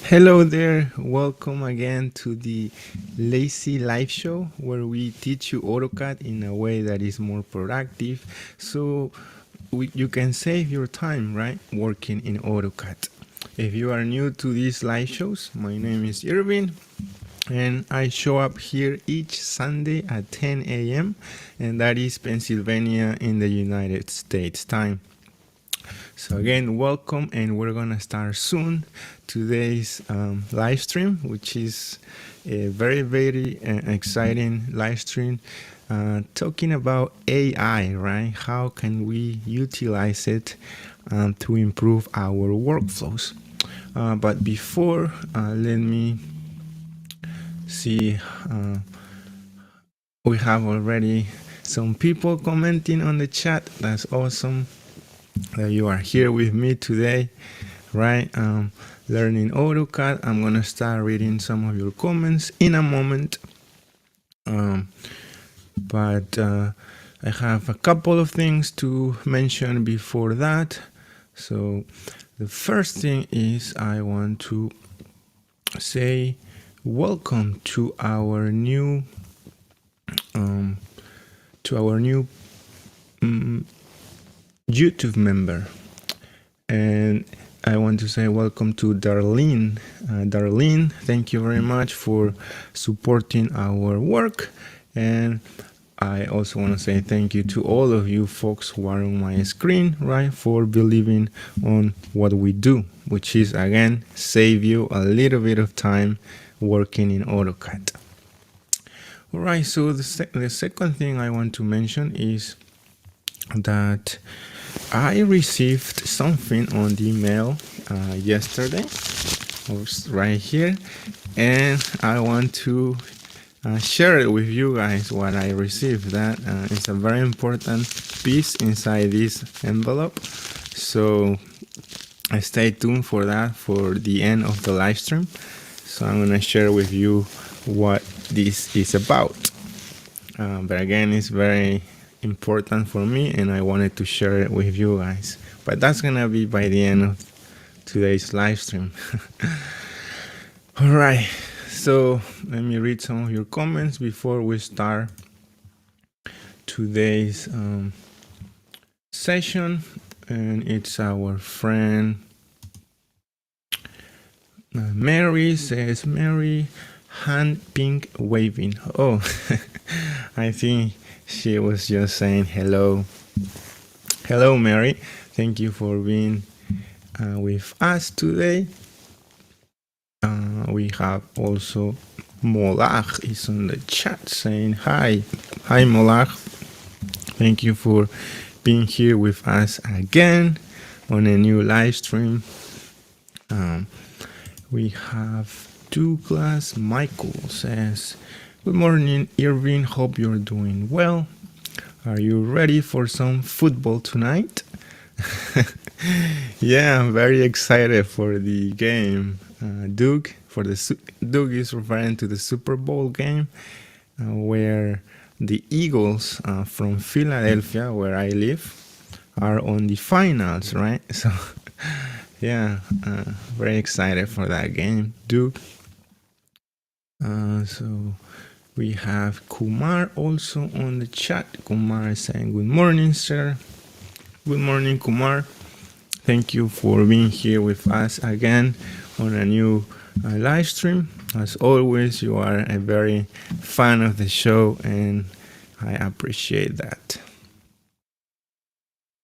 Hello there, welcome again to the Lazy Live Show where we teach you AutoCAD in a way that is more productive so you can save your time, right, working in AutoCAD. If you are new to these live shows, my name is Irving and I show up here each Sunday at 10 a.m. and that is Pennsylvania in the United States time. So again, welcome, and we're gonna start soon today's live stream, which is a very exciting live stream talking about AI, right? How can we utilize it to improve our workflows? But before, let me see. We have already some people commenting on the chat. That's awesome that you are here with me today, right? Learning AutoCAD. I'm gonna start reading some of your comments in a moment, but I have a couple of things to mention before that. So the first thing is I want to say welcome to our new YouTube member, and I want to say welcome to Darlene. Darlene, thank you very much for supporting our work, and I also want to say thank you to all of you folks who are on my screen, right, for believing on what we do, which is again save you a little bit of time working in AutoCAD. All right, so the second thing I want to mention is that I received something on the email yesterday, right here, and I want to share it with you guys what I received. That is a very important piece inside this envelope, so stay tuned for that for the end of the live stream. So I'm going to share with you what this is about, but again, it's very important for me and I wanted to share it with you guys, but that's gonna be by the end of today's live stream. All right, so let me read some of your comments before we start today's session, and it's our friend Mary says, Mary, hand pink waving. Oh, I think she was just saying hello. Hello, Mary. Thank you for being with us today. We have also Molach is on the chat saying hi. Hi, Molach. Thank you for being here with us again on a new live stream. We have Douglas Michael says, good morning, Irving. Hope you're doing well. Are you ready for some football tonight? Yeah, I'm very excited for the game. Doug is referring to the Super Bowl game where the Eagles from Philadelphia, where I live, are on the finals, right? So, yeah, very excited for that game, Doug. So we have Kumar also on the chat. Kumar is saying, good morning, sir. Good morning, Kumar. Thank you for being here with us again on a new live stream. As always, you are a very fan of the show and I appreciate that.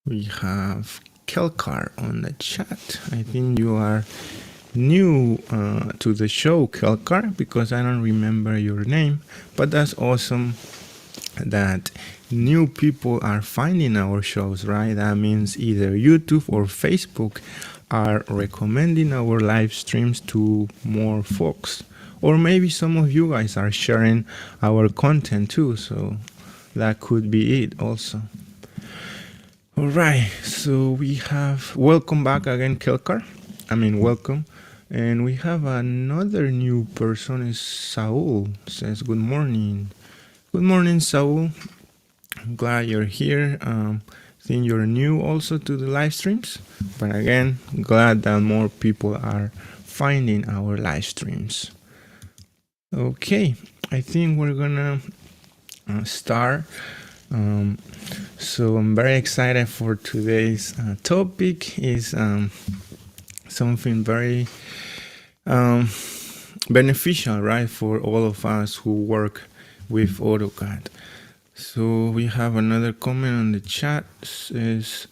We have Kelkar on the chat. I think you are new to the show, Kelkar, because I don't remember your name, but that's awesome that new people are finding our shows, right? That means either YouTube or Facebook are recommending our live streams to more folks, or maybe some of you guys are sharing our content too, so that could be it also. All right, so we have, welcome back again, Kelkar. Welcome. And we have another new person, is Saul, says good morning. Good morning, Saul. I'm glad you're here. I think you're new also to the live streams, but again, glad that more people are finding our live streams. Okay, I think we're gonna start. So I'm very excited for today's topic. Is something very beneficial, right, for all of us who work with AutoCAD. So we have another comment on the chat. Says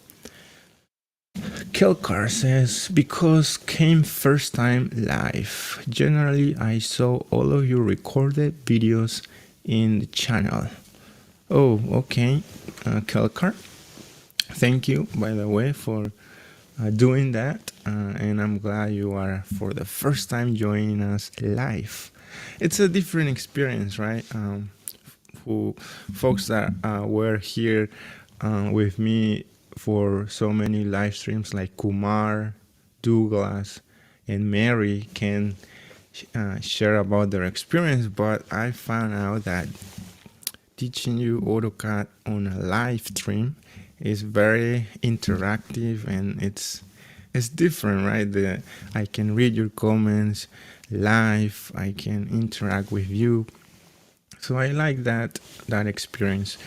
Kelkar says, because came first time live. Generally, I saw all of your recorded videos in the channel. Oh, okay, Kelkar. Thank you, by the way, for doing that. And I'm glad you are for the first time joining us live. It's a different experience, right? Who folks that were here with me for so many live streams, like Kumar, Douglas, and Mary can share about their experience, but I found out that teaching you AutoCAD on a live stream is very interactive, and it's different, right? I can read your comments live, I can interact with you. So I like that experience.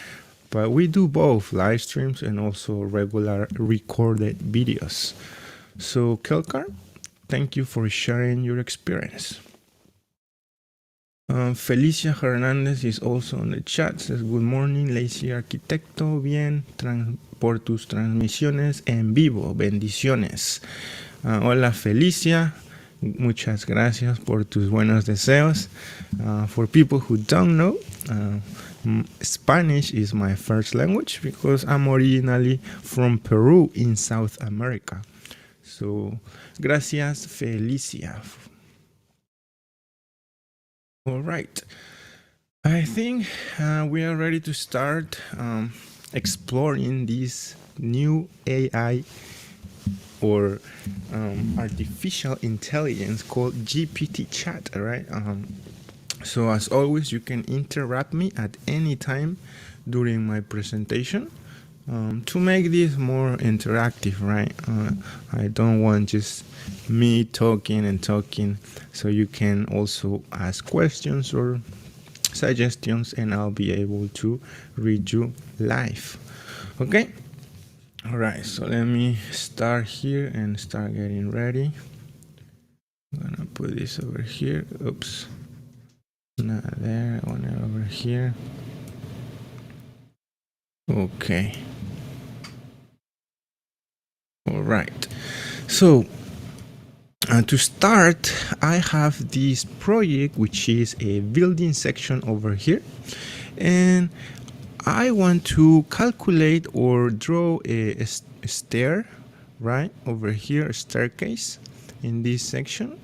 But we do both live streams and also regular recorded videos. So Kelkar, thank you for sharing your experience. Felicia Hernandez is also on the chat. Says, good morning, Lazy Arquitecto. Bien, por tus transmisiones en vivo. Bendiciones. Hola, Felicia. Muchas gracias por tus buenos deseos. For people who don't know, Spanish is my first language because I'm originally from Peru in South America. So, gracias, Felicia. All right. I think we are ready to start exploring this new AI or artificial intelligence called GPT chat, right? So as always, you can interrupt me at any time during my presentation to make this more interactive, right? I don't want just me talking and talking, so you can also ask questions or suggestions and I'll be able to read you live. Okay? All right, so let me start here and start getting ready. I'm gonna put this over here. Oops. Not there, I want it over here. Okay. All right. So to start, I have this project, which is a building section over here. And I want to calculate or draw a stair, right, over here, a staircase in this section.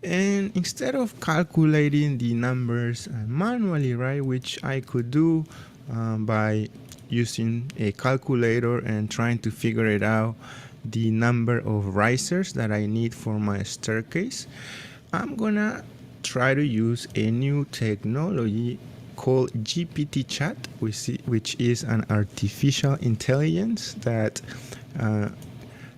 And instead of calculating the numbers manually, right, which I could do by using a calculator and trying to figure it out, the number of risers that I need for my staircase, I'm gonna try to use a new technology called GPT chat, which is an artificial intelligence that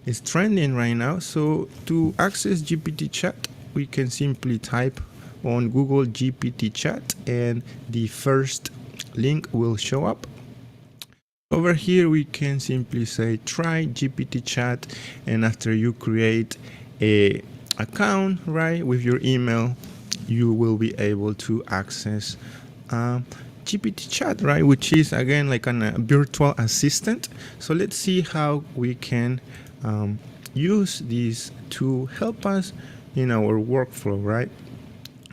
is trending right now. So to access GPT chat, we can simply type on Google GPT chat and the first link will show up. Over here we can simply say try GPT chat, and after you create a account, right, with your email, you will be able to access GPT chat, right, which is again like a virtual assistant. So let's see how we can use these to help us in our workflow, right?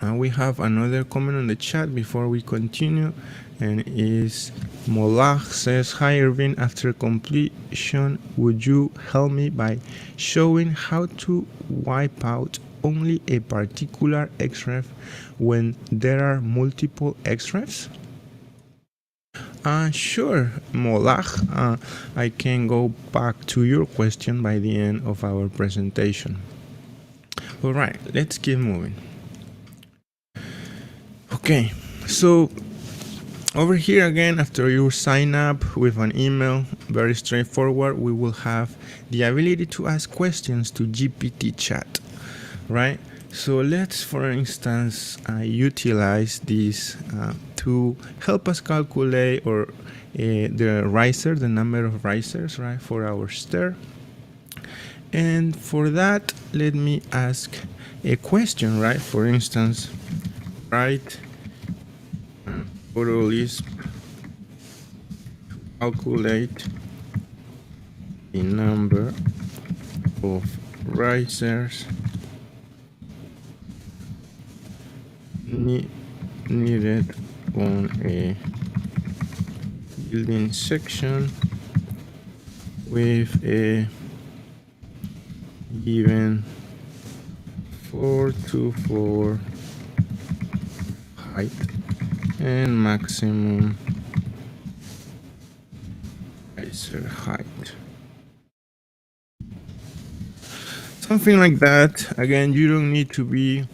We have another comment on the chat before we continue, and is Molach says, hi Irving, after completion, would you help me by showing how to wipe out only a particular XREF when there are multiple XREFs? Sure, Molach. I can go back to your question by the end of our presentation. All right, let's keep moving. Okay, so over here again, after you sign up with an email, very straightforward, we will have the ability to ask questions to GPT chat. right? So let's, for instance, utilize this to help us calculate the riser, the number of risers, right, for our stair. And for that, let me ask a question, right? For instance, write AutoLisp calculate the number of risers needed on a building section with a given 4-4 height and maximum riser height. Something like that. Again, you don't need to be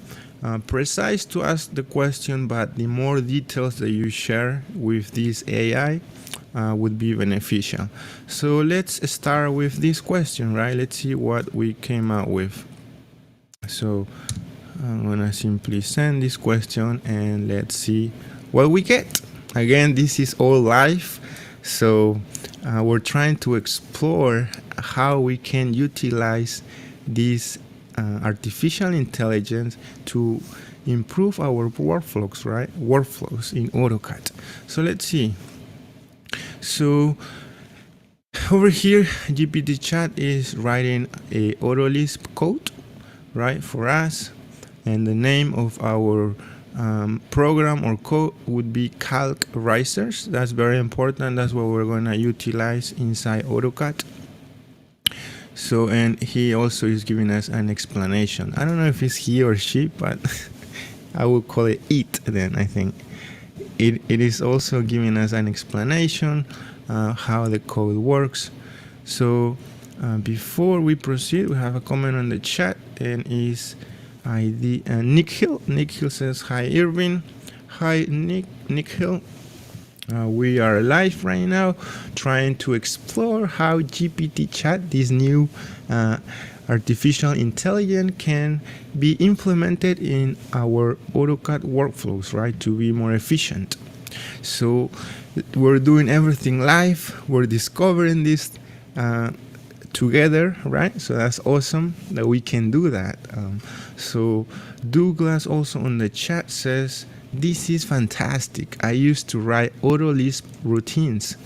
precise to ask the question, but the more details that you share with this AI would be beneficial. So let's start with this question, right? Let's see what we came out with. So I'm gonna simply send this question and let's see what we get. Again, this is all live, so we're trying to explore how we can utilize this artificial intelligence to improve our workflows, right? Workflows in AutoCAD. So let's see. So over here, GPT Chat is writing a AutoLisp code, right, for us, and the name of our program or code would be calc risers. That's very important. That's what we're going to utilize inside AutoCAD. So, and he also is giving us an explanation. I don't know if it's he or she, but I will call it then. I think it is also giving us an explanation how the code works. So before we proceed, we have a comment on the chat, and is ID Nick Hill. Nick Hill says, "Hi Irving." Hi Nick Hill. We are live right now trying to explore how GPT Chat, this new artificial intelligence, can be implemented in our AutoCAD workflows, right, to be more efficient. So we're doing everything live. We're discovering this together, right? So that's awesome that we can do that. So Douglas also on the chat says, "This is fantastic. I used to write AutoLisp routines."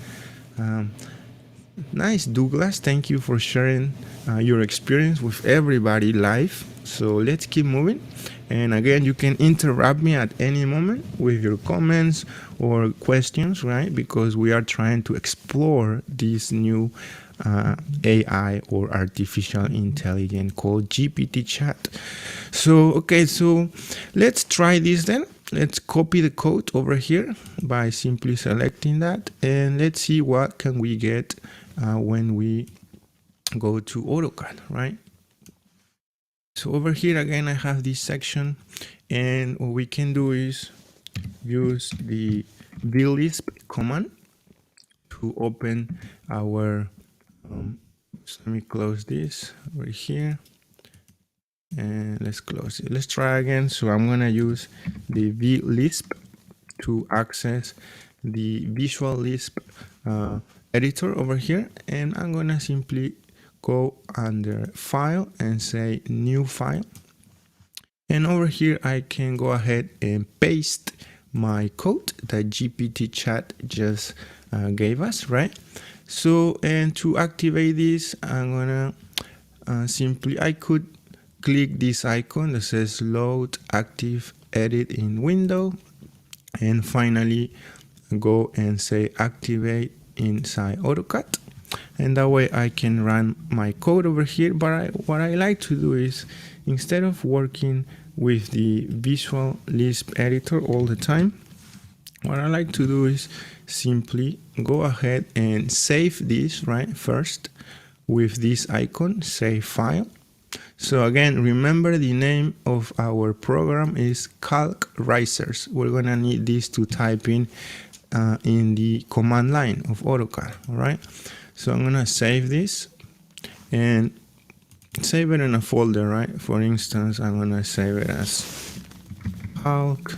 Nice, Douglas. Thank you for sharing your experience with everybody live. So let's keep moving. And again, you can interrupt me at any moment with your comments or questions, right? Because we are trying to explore this new AI or artificial intelligence called GPT Chat. So, okay, so let's try this then. Let's copy the code over here by simply selecting that, and let's see what can we get when we go to AutoCAD, right? So over here again, I have this section, and what we can do is use the vlisp command to open our so let me close this over here, and let's close it. Let's try again. So I'm gonna use the vlisp to access the Visual Lisp editor over here, and I'm gonna simply go under File and say New File, and over here I can go ahead and paste my code that GPT Chat just gave us, right? So, and to activate this, I'm gonna I could click this icon that says Load Active Edit in Window, and finally go and say Activate inside AutoCAD, and that way I can run my code over here. But what I like to do is, instead of working with the Visual Lisp editor all the time, what I like to do is simply go ahead and save this, right, first with this icon, Save File. So again, remember the name of our program is Calc Risers. We're gonna need this to type in the command line of AutoCAD, all right? So I'm gonna save this, and save it in a folder, right? For instance, I'm gonna save it as calc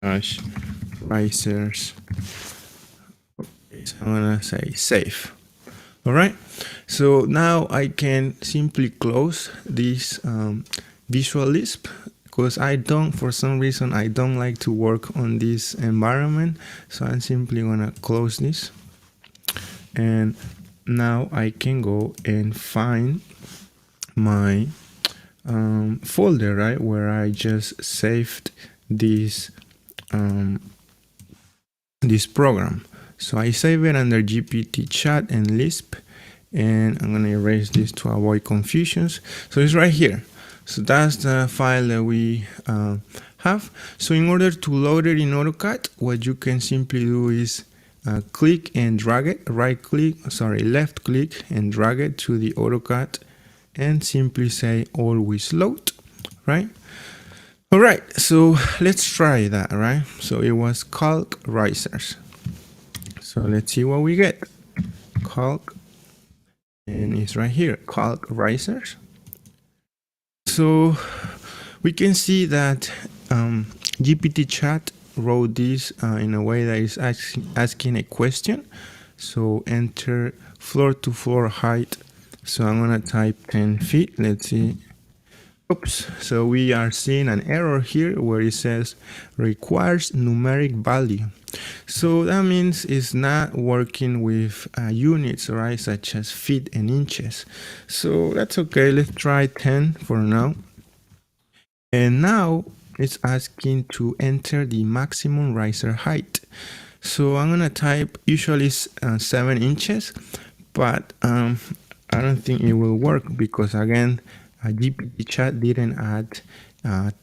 dash risers. So I'm gonna say save. All right. So now I can simply close this Visual Lisp, because for some reason, I don't like to work on this environment. So I'm simply gonna close this. And now I can go and find my folder, right, where I just saved this this program. So I save it under GPT chat and Lisp, and I'm gonna erase this to avoid confusions. So it's right here. So that's the file that we have. So in order to load it in AutoCAD, what you can simply do is click and drag it, left click and drag it to the AutoCAD, and simply say always load, right? All right, so let's try that, right? So it was calc risers. So let's see what we get. Calc, and it's right here, calc risers. So we can see that GPT chat wrote this in a way that is asking a question. So enter floor to floor height. So I'm gonna type 10 feet. Let's see. Oops. So we are seeing an error here where it says requires numeric value. So that means it's not working with units, right, such as feet and inches. So that's okay. Let's try 10 for now. And now it's asking to enter the maximum riser height. So I'm gonna type usually 7 inches, but I don't think it will work because again, GPT chat didn't add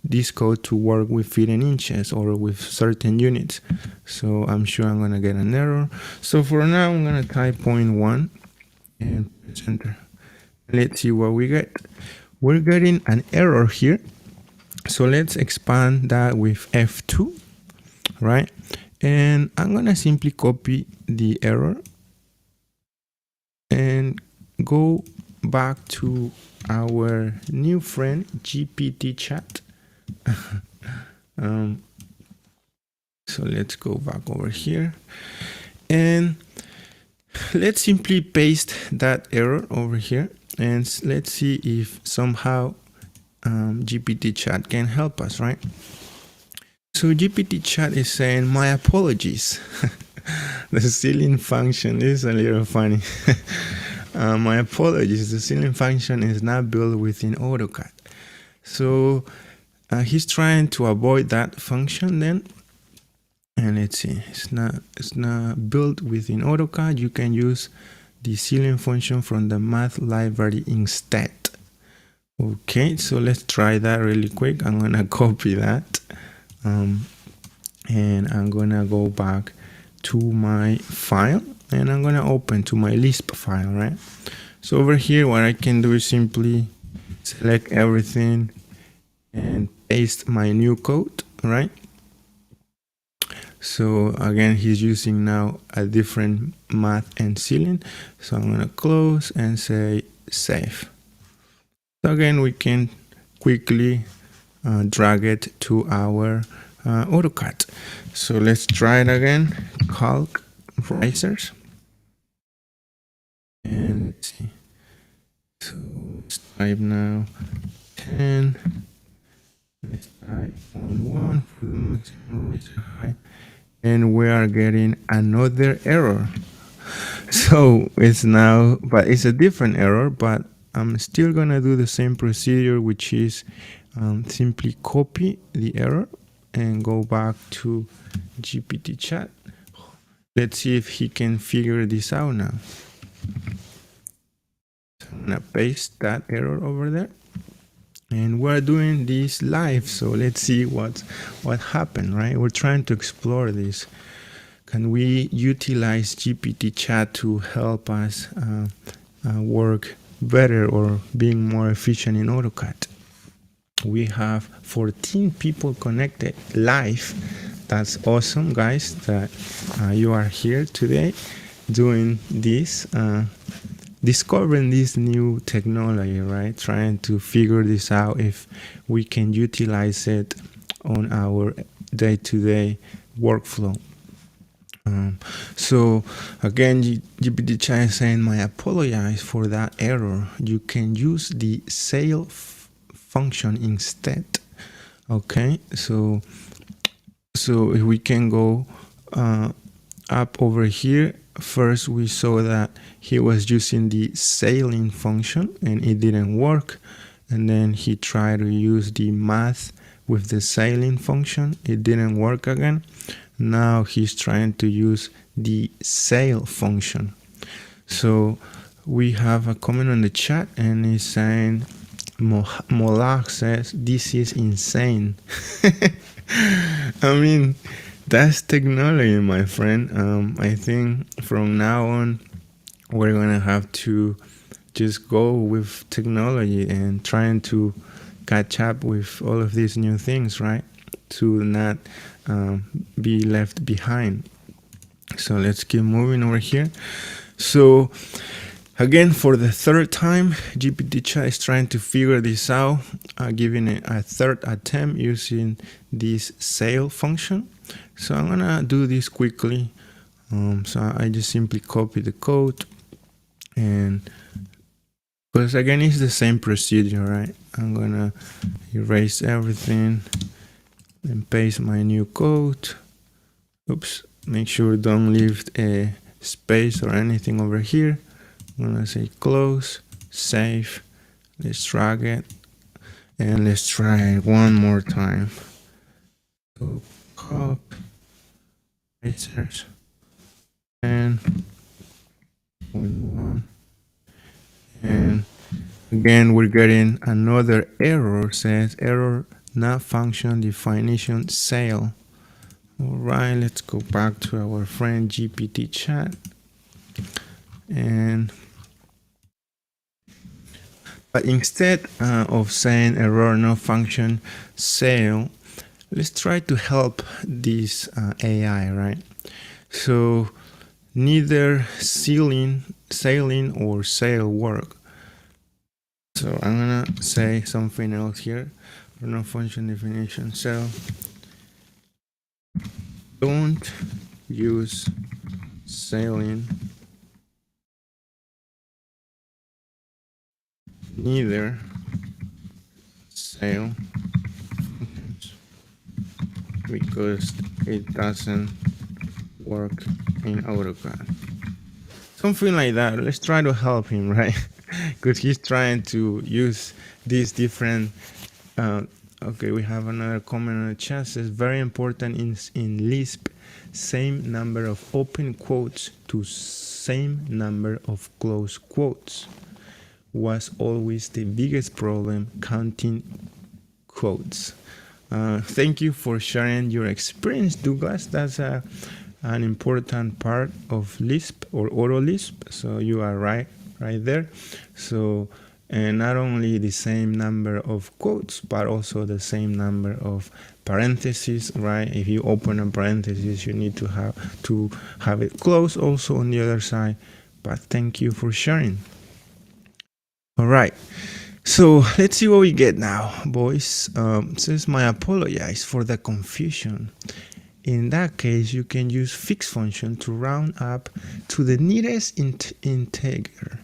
this code to work with feet and inches or with certain units. So I'm sure I'm gonna get an error. So for now, I'm gonna type 0.1 and press enter. Let's see what we get. We're getting an error here. So let's expand that with F2, right? And I'm gonna simply copy the error and go back to our new friend GPT chat. So let's go back over here and let's simply paste that error over here, and let's see if somehow GPT chat can help us, right? So GPT chat is saying, my apologies. The ceiling function is a little funny. My apologies, the ceiling function is not built within AutoCAD. So he's trying to avoid that function then. And let's see, it's not built within AutoCAD. You can use the ceiling function from the math library instead. Okay, so let's try that really quick. I'm gonna copy that. And I'm gonna go back to my file and I'm gonna open to my Lisp file, right? So over here, what I can do is simply select everything and paste my new code, right? So again, he's using now a different math and ceiling. So I'm gonna close and say save. So again, we can quickly drag it to our AutoCAD. So let's try it again. Calc risers. And let's see. So let's type now 10. Let's type 1 for the maximum riser height. And we are getting another error. So it's now, but it's a different error, but I'm still gonna do the same procedure, which is simply copy the error and go back to GPT chat. Let's see if he can figure this out now. So I'm gonna paste that error over there. And we're doing this live, so let's see what happened, right? We're trying to explore this. Can we utilize GPT chat to help us work better or being more efficient in AutoCAD? We have 14 people connected live. That's awesome, guys, that you are here today doing this. discovering this new technology, right? Trying to figure this out if we can utilize it on our day-to-day workflow. So again, GPT Chat is saying, I apologize for that error. You can use the sail function instead. Okay, so if we can go up over here, first we saw that he was using the sailing function and it didn't work, and then he tried to use the math with the sailing function, it didn't work again. Now he's trying to use the sail function. So we have a comment on the chat and he's saying, Molach says, this is insane. I mean, that's technology, my friend. I think from now on, we're going to have to just go with technology and trying to catch up with all of these new things, right? To not be left behind. So let's keep moving over here. So again, for the third time, GPT Chat is trying to figure this out, giving it a third attempt using this sail function. So I'm gonna do this quickly. So I just simply copy the code, and because again, it's the same procedure, right? I'm gonna erase everything and paste my new code. Oops, make sure don't leave a space or anything over here. I'm gonna say close, save, let's drag it, and let's try it one more time. So copy, and 1, and again we're getting another error, says error not function definition sail. All right, let's go back to our friend GPT Chat, and but instead of saying error no function sail, let's try to help this AI, right? So neither sailing or sail work. So I'm gonna say something else here. No function definition. So don't use sailing, neither sail, because it doesn't work in Autocad. Something like that. Let's try to help him, right? Because he's trying to use these different okay, we have another comment on the chat. Says very important in Lisp, same number of open quotes to same number of close quotes was always the biggest problem, counting quotes. Thank you for sharing your experience, Douglas. That's an important part of Lisp or Auto Lisp. So you are right there. So, and not only the same number of quotes, but also the same number of parentheses, right? If you open a parenthesis, you need to have it closed also on the other side. But thank you for sharing. All right. So let's see what we get now, boys. Says, my apologize for the confusion. In that case, you can use fix function to round up to the nearest integer.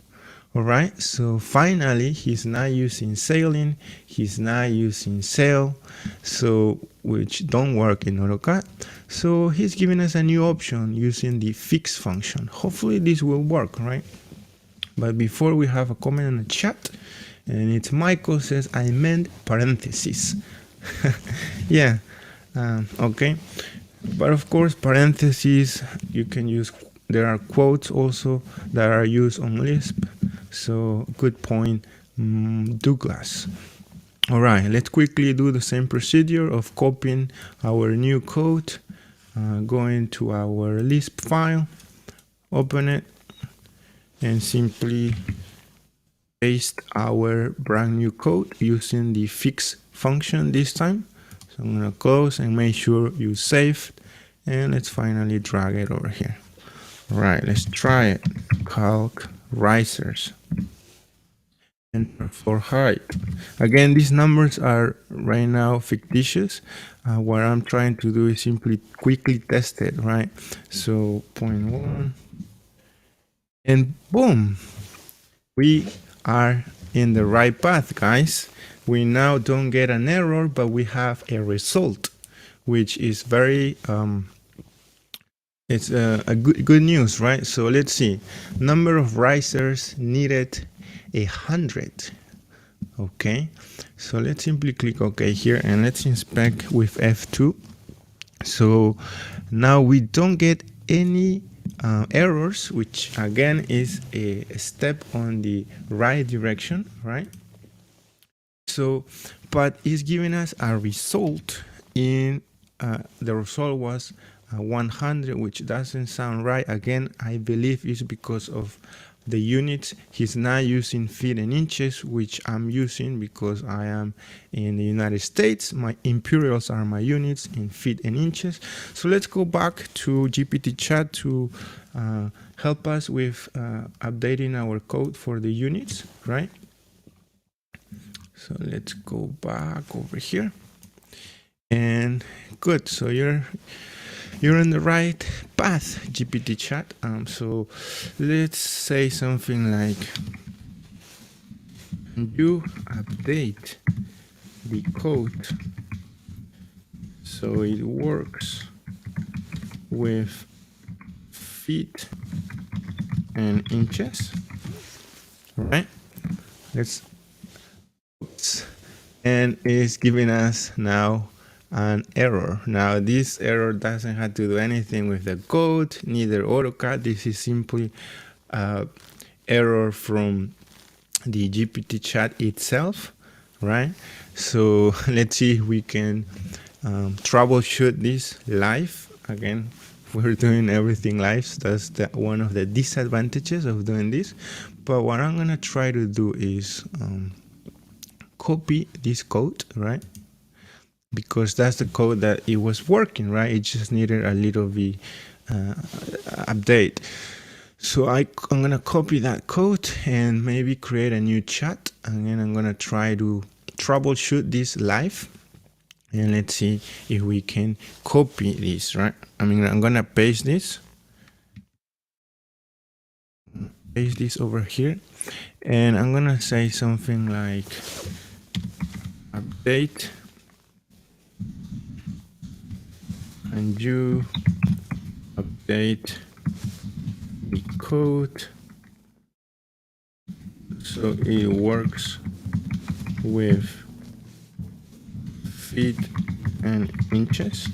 All right, so finally, he's not using sailing, he's not using sail, so which don't work in AutoCAD. So he's giving us a new option using the fix function. Hopefully this will work, right? But before, we have a comment in the chat, and it's Michael says, I meant parentheses. Yeah, okay. But of course, parentheses, you can use, there are quotes also that are used on Lisp. So good point, Douglas. All right, let's quickly do the same procedure of copying our new code, going to our Lisp file, open it, and simply paste our brand new code using the fix function this time. So I'm gonna close and make sure you saved, and let's finally drag it over here. All right, let's try it. Calc risers. Enter floor height. Again, these numbers are right now fictitious. What I'm trying to do is simply quickly test it, right? So 0.1, and boom, we are in the right path, guys. We now don't get an error, but we have a result, which is very it's a good news, right? So let's see. Number of risers needed 100. Okay, so let's simply click OK here, and let's inspect with F2. So now we don't get any errors, which again is a step on the right direction, right? So, but it's giving us a result in the result was 100, which doesn't sound right. Again, I believe it's because of the units. He's not using feet and inches, which I'm using because I am in the United States. My imperials are my units in feet and inches. So let's go back to GPT chat to help us with updating our code for the units, right? So let's go back over here, and good. So you're on the right path, GPT chat. So let's say something like, you update the code so it works with feet and inches, right? Let's, oops, and it's giving us now an error. Now this error doesn't have to do anything with the code, neither AutoCAD. This is simply error from the GPT chat itself, right? So let's see if we can troubleshoot this live. Again, we're doing everything live, so that's one of the disadvantages of doing this. But what I'm gonna try to do is copy this code, right? Because that's the code that it was working, right? It just needed a little bit update. So I'm gonna copy that code and maybe create a new chat, and then I'm gonna try to troubleshoot this live, and let's see if we can copy this, right? I mean, I'm gonna paste this over here, and I'm gonna say something like update, and you update the code so it works with feet and inches.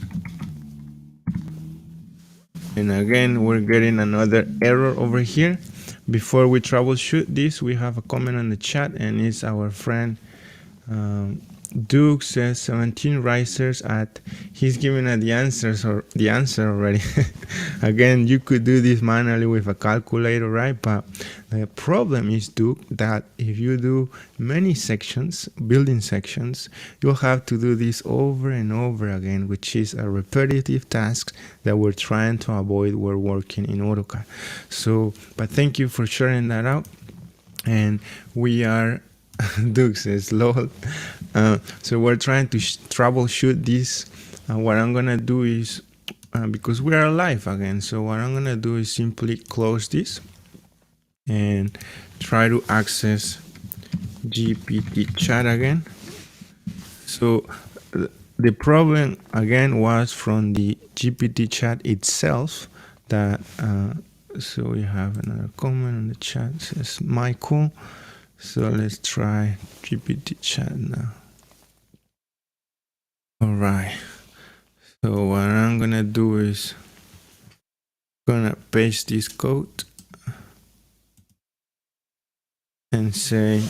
And again, we're getting another error over here. Before we troubleshoot this, we have a comment on the chat, and it's our friend Duke says 17 risers at, he's giving us the answers, or the answer already. Again, you could do this manually with a calculator, right? But the problem is, Duke, that if you do many sections, building sections, you'll have to do this over and over again, which is a repetitive task that we're trying to avoid. We're working in AutoCAD. So, but thank you for sharing that out. And we are Duke says lol. So we're trying to troubleshoot this. What I'm gonna do is because we are live again, so what I'm gonna do is simply close this and try to access GPT chat again. So the problem again was from the GPT chat itself. That so we have another comment on the chat. It says Michael. So let's try GPT chat now. All right. So what I'm gonna do is gonna paste this code and say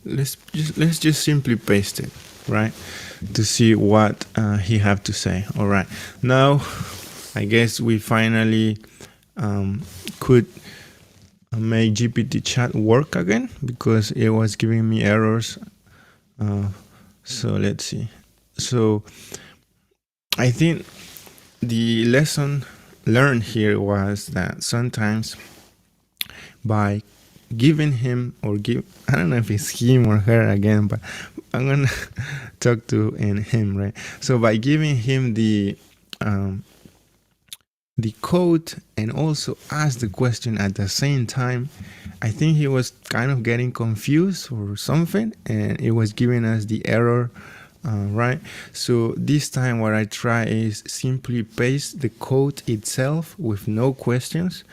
let's just simply paste it, right, to see what he have to say. All right, now I guess we finally could make GPT chat work again, because it was giving me errors. So let's see. So I think the lesson learned here was that sometimes by giving him or I don't know if it's him or her again, but I'm gonna talk to him, right? So by giving him the code and also ask the question at the same time, I think he was kind of getting confused or something, and it was giving us the error, right? So this time what I try is simply paste the code itself with no questions,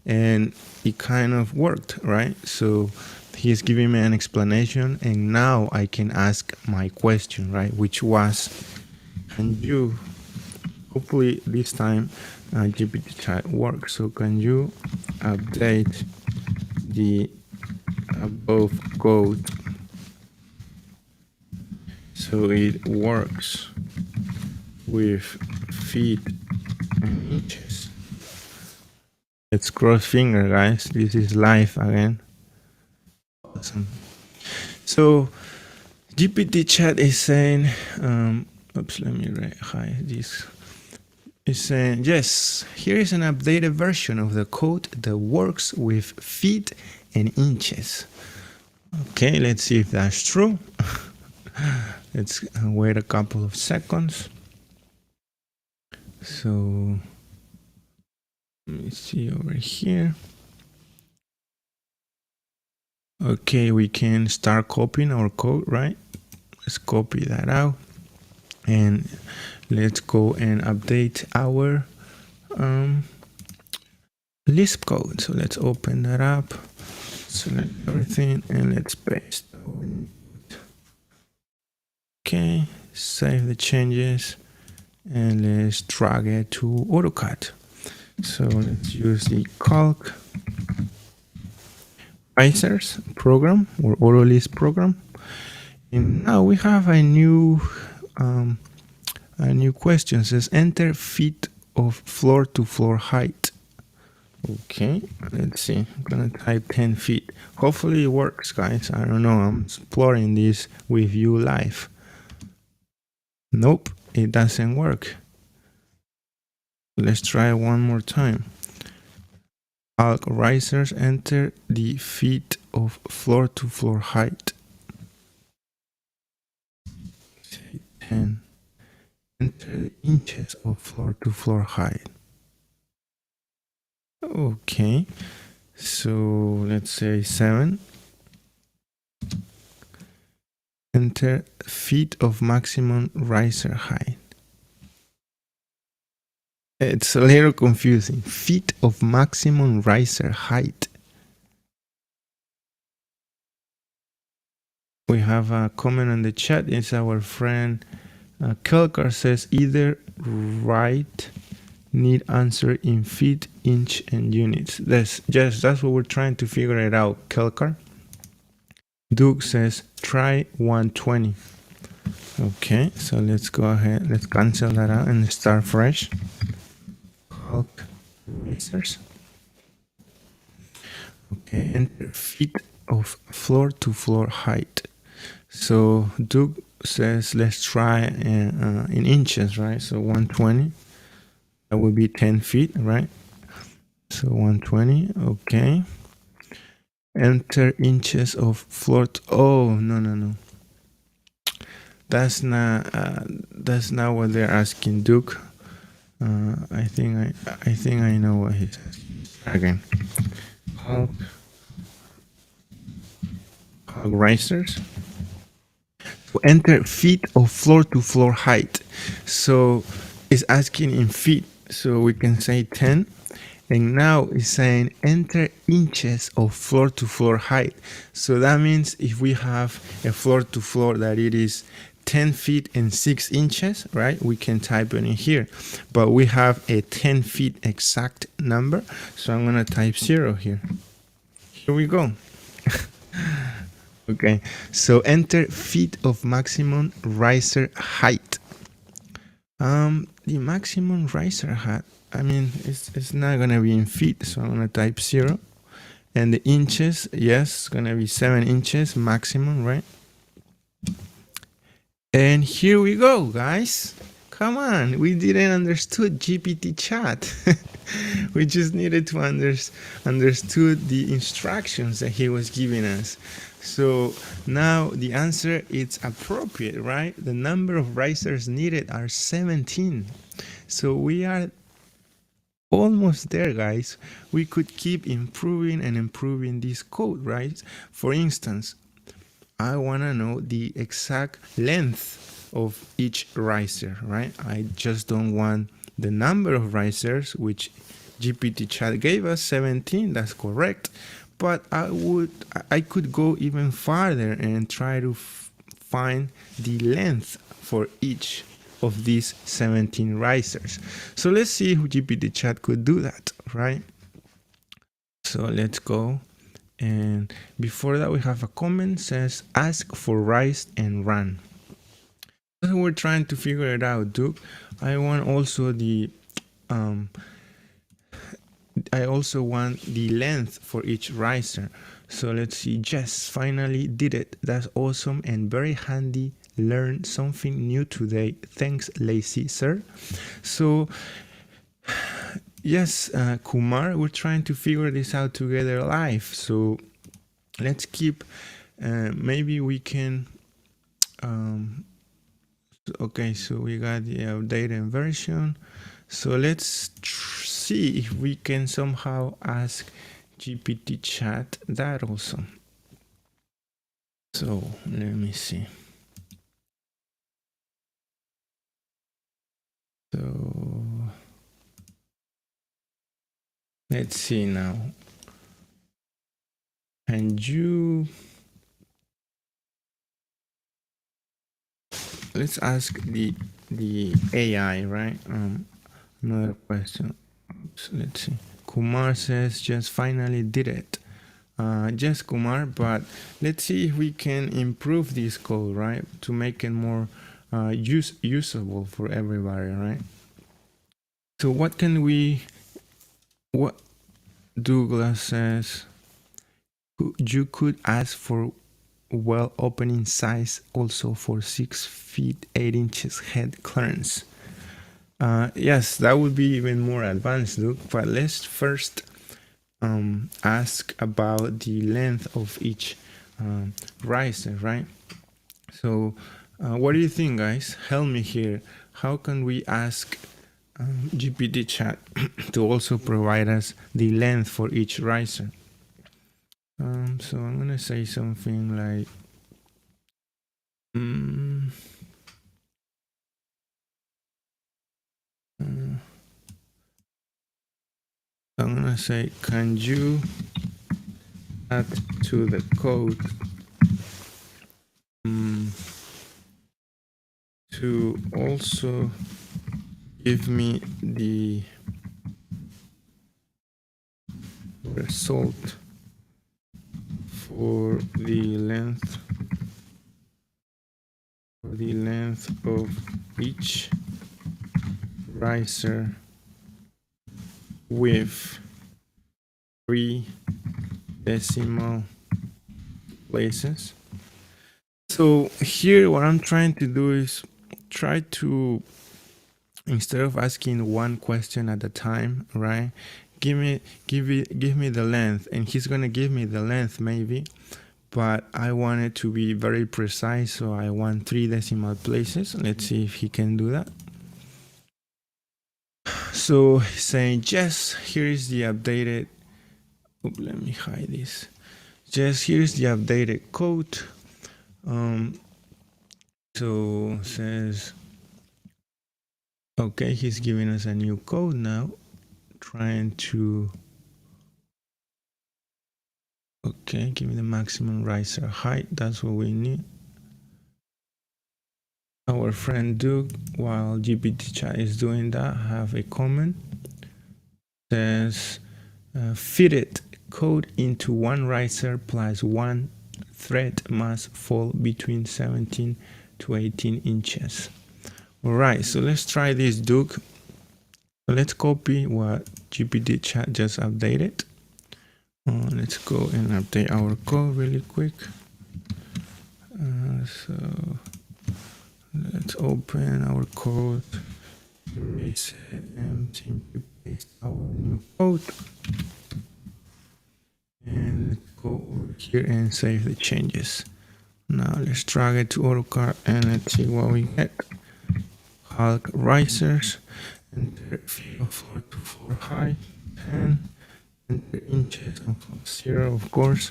and it kind of worked, right? So he's giving me an explanation, and now I can ask my question, right? Which was, can you, hopefully this time GPT chat works. So can you update the above code so it works with feet and inches? Let's cross finger, guys. This is live again. Awesome. So GPT chat is saying, oops, let me hide this. It's saying, yes, here is an updated version of the code that works with feet and inches. Okay, let's see if that's true. Let's wait a couple of seconds. So let me see over here. Okay, we can start copying our code, right? Let's copy that out, and let's go and update our Lisp code. So let's open that up, select everything, and let's paste. Okay, save the changes, and let's drag it to AutoCAD. So let's use the calc Risers program or AutoList program, and now we have a new question. It says enter feet of floor to floor height. Okay, let's see. I'm gonna type 10 feet. Hopefully it works, guys. I don't know. I'm exploring this with you live. Nope, it doesn't work. Let's try one more time. Calc risers, enter the feet of floor to floor height. 10. Enter the inches of floor to floor height. Okay, so let's say 7. Enter feet of maximum riser height. It's a little confusing. Feet of maximum riser height. We have a comment on the chat. It's our friend Kelkar says either right need answer in feet, inch, and units. That's what we're trying to figure it out, Kelkar. Duke says try 120. Okay, so let's go ahead. Let's cancel that out and start fresh. Calc risers. Okay, enter feet of floor to floor height. So Duke says let's try in inches, right? So 120. That would be 10 feet, right? So 120. Okay. Enter inches of floor. Oh, no. That's not what they're asking, Duke. I think I know what he's asking. Again, calc risers. So enter feet of floor to floor height. So it's asking in feet. So we can say 10. And now it's saying enter inches of floor to floor height. So that means if we have a floor to floor that it is 10 feet and 6 inches, right? We can type it in here, but we have a 10 feet exact number. So I'm going to type 0 here. Here we go. Okay. So enter feet of maximum riser height. The maximum riser height, I mean, it's not going to be in feet. So I'm going to type 0. And the inches, yes, it's going to be 7 inches maximum, right? And here we go, guys. Come on, we didn't understood GPT chat. We just needed to understood the instructions that he was giving us. So now the answer is appropriate, right? The number of risers needed are 17. So we are almost there, guys. We could keep improving and improving this code, right? For instance, I want to know the exact length of each riser, right? I just don't want the number of risers, which GPT chat gave us 17, that's correct. But I could go even farther and try to find the length for each of these 17 risers. So let's see if GPT chat could do that, right? So let's go. And before that, we have a comment says, ask for rise and run. So we're trying to figure it out, Duke. I want also the length for each riser. So let's see. Jess finally did it. That's awesome and very handy. Learned something new today. Thanks, lazy sir. So yes, Kumar, we're trying to figure this out together live. So let's keep, maybe we can, okay, so we got the updated version. So let's see if we can somehow ask GPT chat that also. So let me see. So let's see now. And let's ask the AI, right? Another question. Oops, let's see. Kumar says just finally did it. Yes, Kumar, but let's see if we can improve this code, right? To make it more usable for everybody, right? So what Douglas says, you could ask for well opening size also for 6 feet 8 inches head clearance. Yes, that would be even more advanced, Luke, but let's first ask about the length of each riser, right? So what do you think, guys? Help me here. How can we ask GPT chat to also provide us the length for each riser? So I'm gonna say something like I'm gonna say, can you add to the code to also give me the result for the length of each riser with 3 decimal places. So here what I'm trying to do is try to, instead of asking one question at a time, right? Give me the length, and he's gonna give me the length maybe, but I want it to be very precise, so I want 3 decimal places. Let's see if he can do that. So he's saying, Jess, here is the updated, let me hide this. Jess, here's the updated code. So says, okay, he's giving us a new code now, trying to, okay, give me the maximum riser height. That's what we need. Our friend Duke, while GPT chat is doing that, have a comment. Says, fit it code into one riser plus 1 thread must fall between 17 to 18 inches. All right, so let's try this, Duke. So let's copy what GPT chat just updated. Let's go and update our code really quick. So Let's open our code, erase it, and simply paste our new code. And let's go over here and save the changes. Now let's drag it to Autocad and let's see what we get. Hulk risers, enter feet of floor to floor height, 10, enter inches of 0, of course,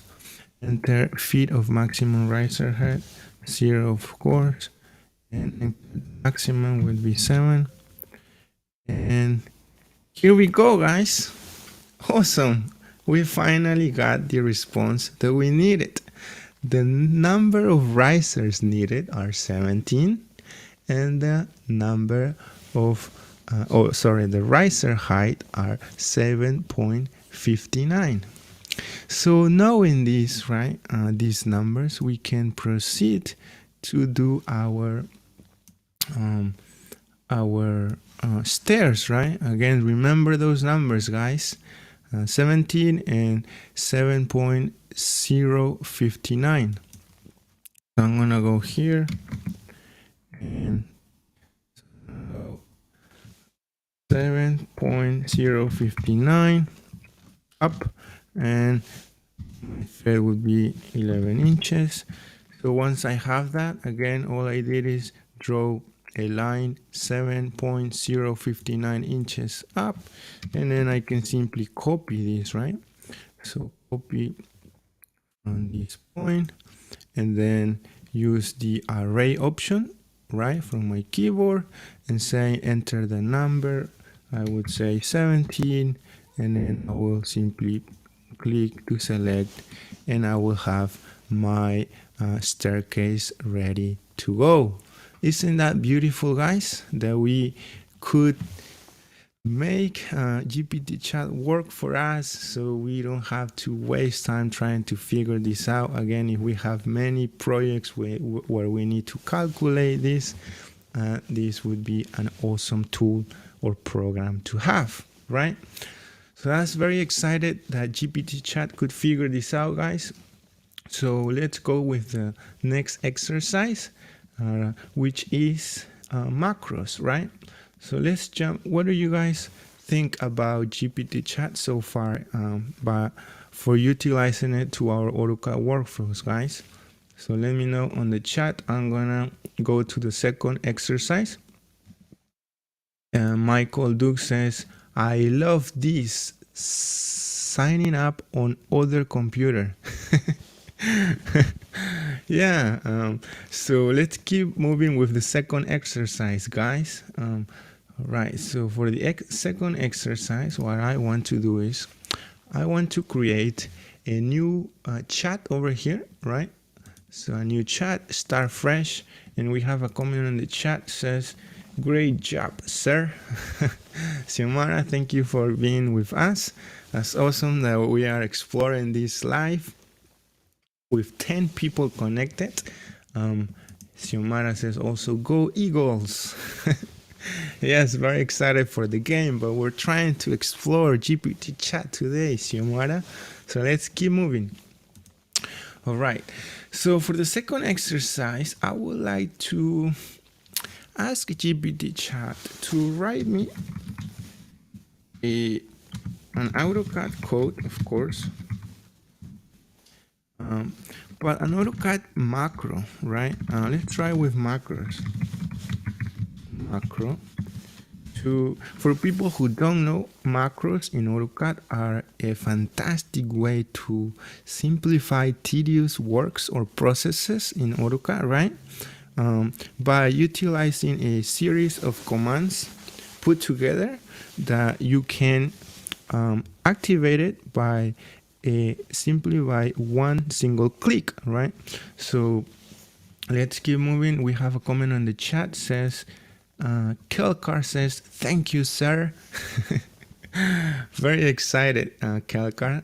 enter feet of maximum riser height, 0, of course, and maximum would be 7. And here we go, guys. Awesome. We finally got the response that we needed. The number of risers needed are 17, and the number of the riser height are 7.59. So knowing this, right, these numbers, we can proceed to do our stairs, right? Again, remember those numbers, guys. 17 and 7.059. So I'm gonna go here and 7.059 up, and my thread would be 11 inches. So once I have that, again, all I did is draw a line 7.059 inches up, and then I can simply copy this, right? So copy on this point and then use the array option, right, from my keyboard and say enter the number. I would say 17, and then I will simply click to select, and I will have my staircase ready to go. Isn't that beautiful, guys, that we could make GPT chat work for us, so we don't have to waste time trying to figure this out. Again, if we have many projects where we need to calculate this, this would be an awesome tool or program to have, right? So that's very excited that GPT chat could figure this out, guys. So let's go with the next exercise, which is macros, right? So let's jump. What do you guys think about GPT chat so far, but for utilizing it to our AutoCAD workflows, guys? So let me know on the chat. I'm gonna go to the second exercise. Michael Duke says, I love this, signing up on other computer. Yeah, so let's keep moving with the second exercise, guys. Right, so for the second exercise, what I want to do is I want to create a new chat over here, right? So a new chat, start fresh, and we have a comment on the chat says, great job, sir. Xiomara, thank you for being with us. That's awesome that we are exploring this live with 10 people connected. Xiomara says also, go Eagles. Yes, very excited for the game, but we're trying to explore GPT chat today, Xiomara. So let's keep moving. All right. So for the second exercise, I would like to ask GPT chat to write me an AutoCAD code, of course, but an AutoCAD macro, right? Let's try with macros. Macro. For people who don't know, macros in AutoCAD are a fantastic way to simplify tedious works or processes in AutoCAD, right? By utilizing a series of commands put together that you can activate it by simply by one single click, right? So let's keep moving. We have a comment on the chat says, Kelkar says, thank you, sir. Very excited, Kelkar.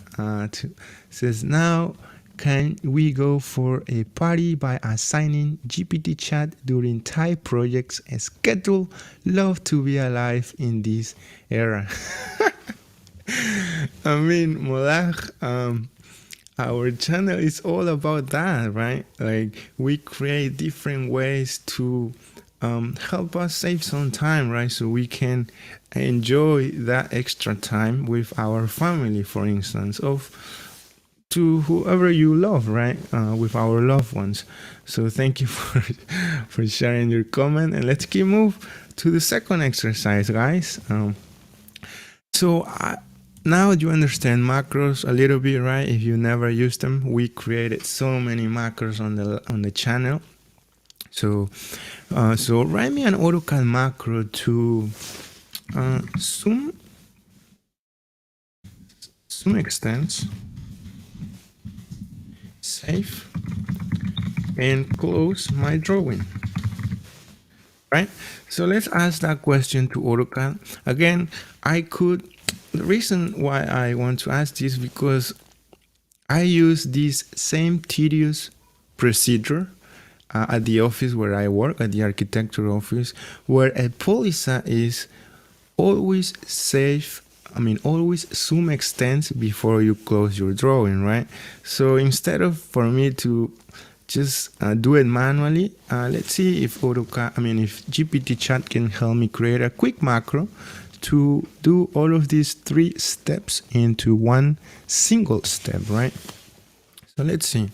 Says, now can we go for a party by assigning GPT chat during type projects a schedule? Love to be alive in this era. I mean, Molach, our channel is all about that, right? Like, we create different ways to help us save some time, right? So we can enjoy that extra time with our family, for instance, of to whoever you love, right? With our loved ones. So thank you for sharing your comment, and let's keep move to the second exercise, guys. So now you understand macros a little bit, right? If you never used them, we created so many macros on the channel. So write me an AutoCAD macro to zoom extents, save, and close my drawing. Right? So let's ask that question to AutoCAD. Again, the reason why I want to ask this because I use this same tedious procedure at the office where I work, at the architecture office, where a policy is always always zoom extends before you close your drawing, right? So instead of for me to just do it manually, let's see if if GPT chat can help me create a quick macro to do all of these 3 steps into one single step, right? So let's see.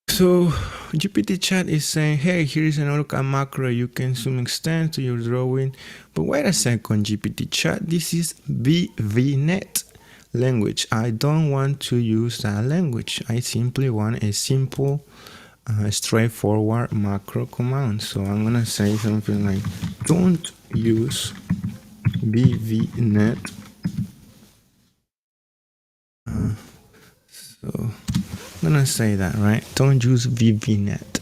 So GPT chat is saying, hey, here's an AutoCAD macro. You can zoom extend to your drawing. But wait a second, GPT chat. This is VVNet language. I don't want to use that language. I simply want a simple, straightforward macro command. So I'm going to say something like, don't use VVNet. So I'm gonna say that, right? Don't use VVNet.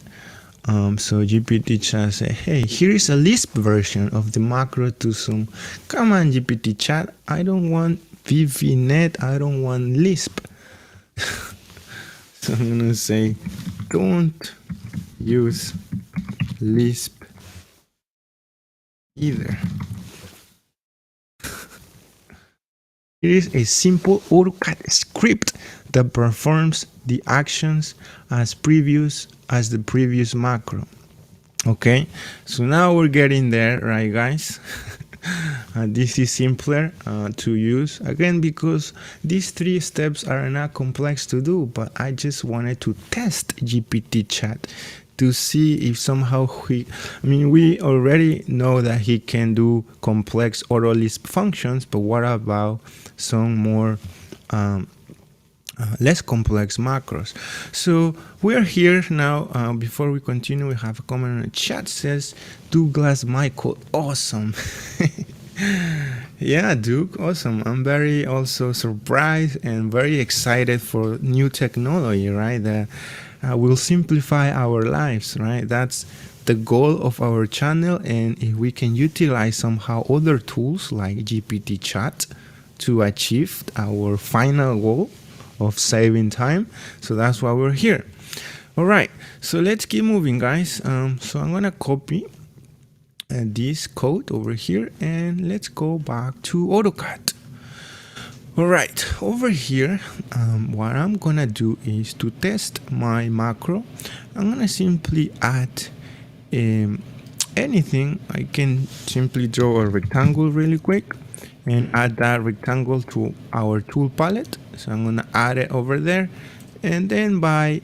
So GPT chat say, hey, here is a Lisp version of the macro to zoom. Come on, GPT chat. I don't want VVNet. I don't want Lisp. So I'm gonna say, don't use Lisp either. It is a simple AutoCAD script that performs the actions as the previous macro. Okay, so now we're getting there, right, guys? This is simpler to use, again, because these 3 steps are not complex to do, but I just wanted to test GPT chat to see if somehow we already know that he can do complex auto Lisp functions, but what about some more less complex macros? So we're here now. Before we continue, we have a comment in the chat says Douglas Michael, awesome. Yeah, Duke, awesome. I'm very also surprised and very excited for new technology, right? That will simplify our lives, right? That's the goal of our channel. And if we can utilize somehow other tools like GPT chat to achieve our final goal of saving time, so that's why we're here. All right, so let's keep moving, guys. So I'm gonna copy this code over here and let's go back to AutoCAD. All right, over here, what I'm gonna do is to test my macro. I'm gonna simply add anything. I can simply draw a rectangle really quick and add that rectangle to our tool palette. So I'm gonna add it over there, and then by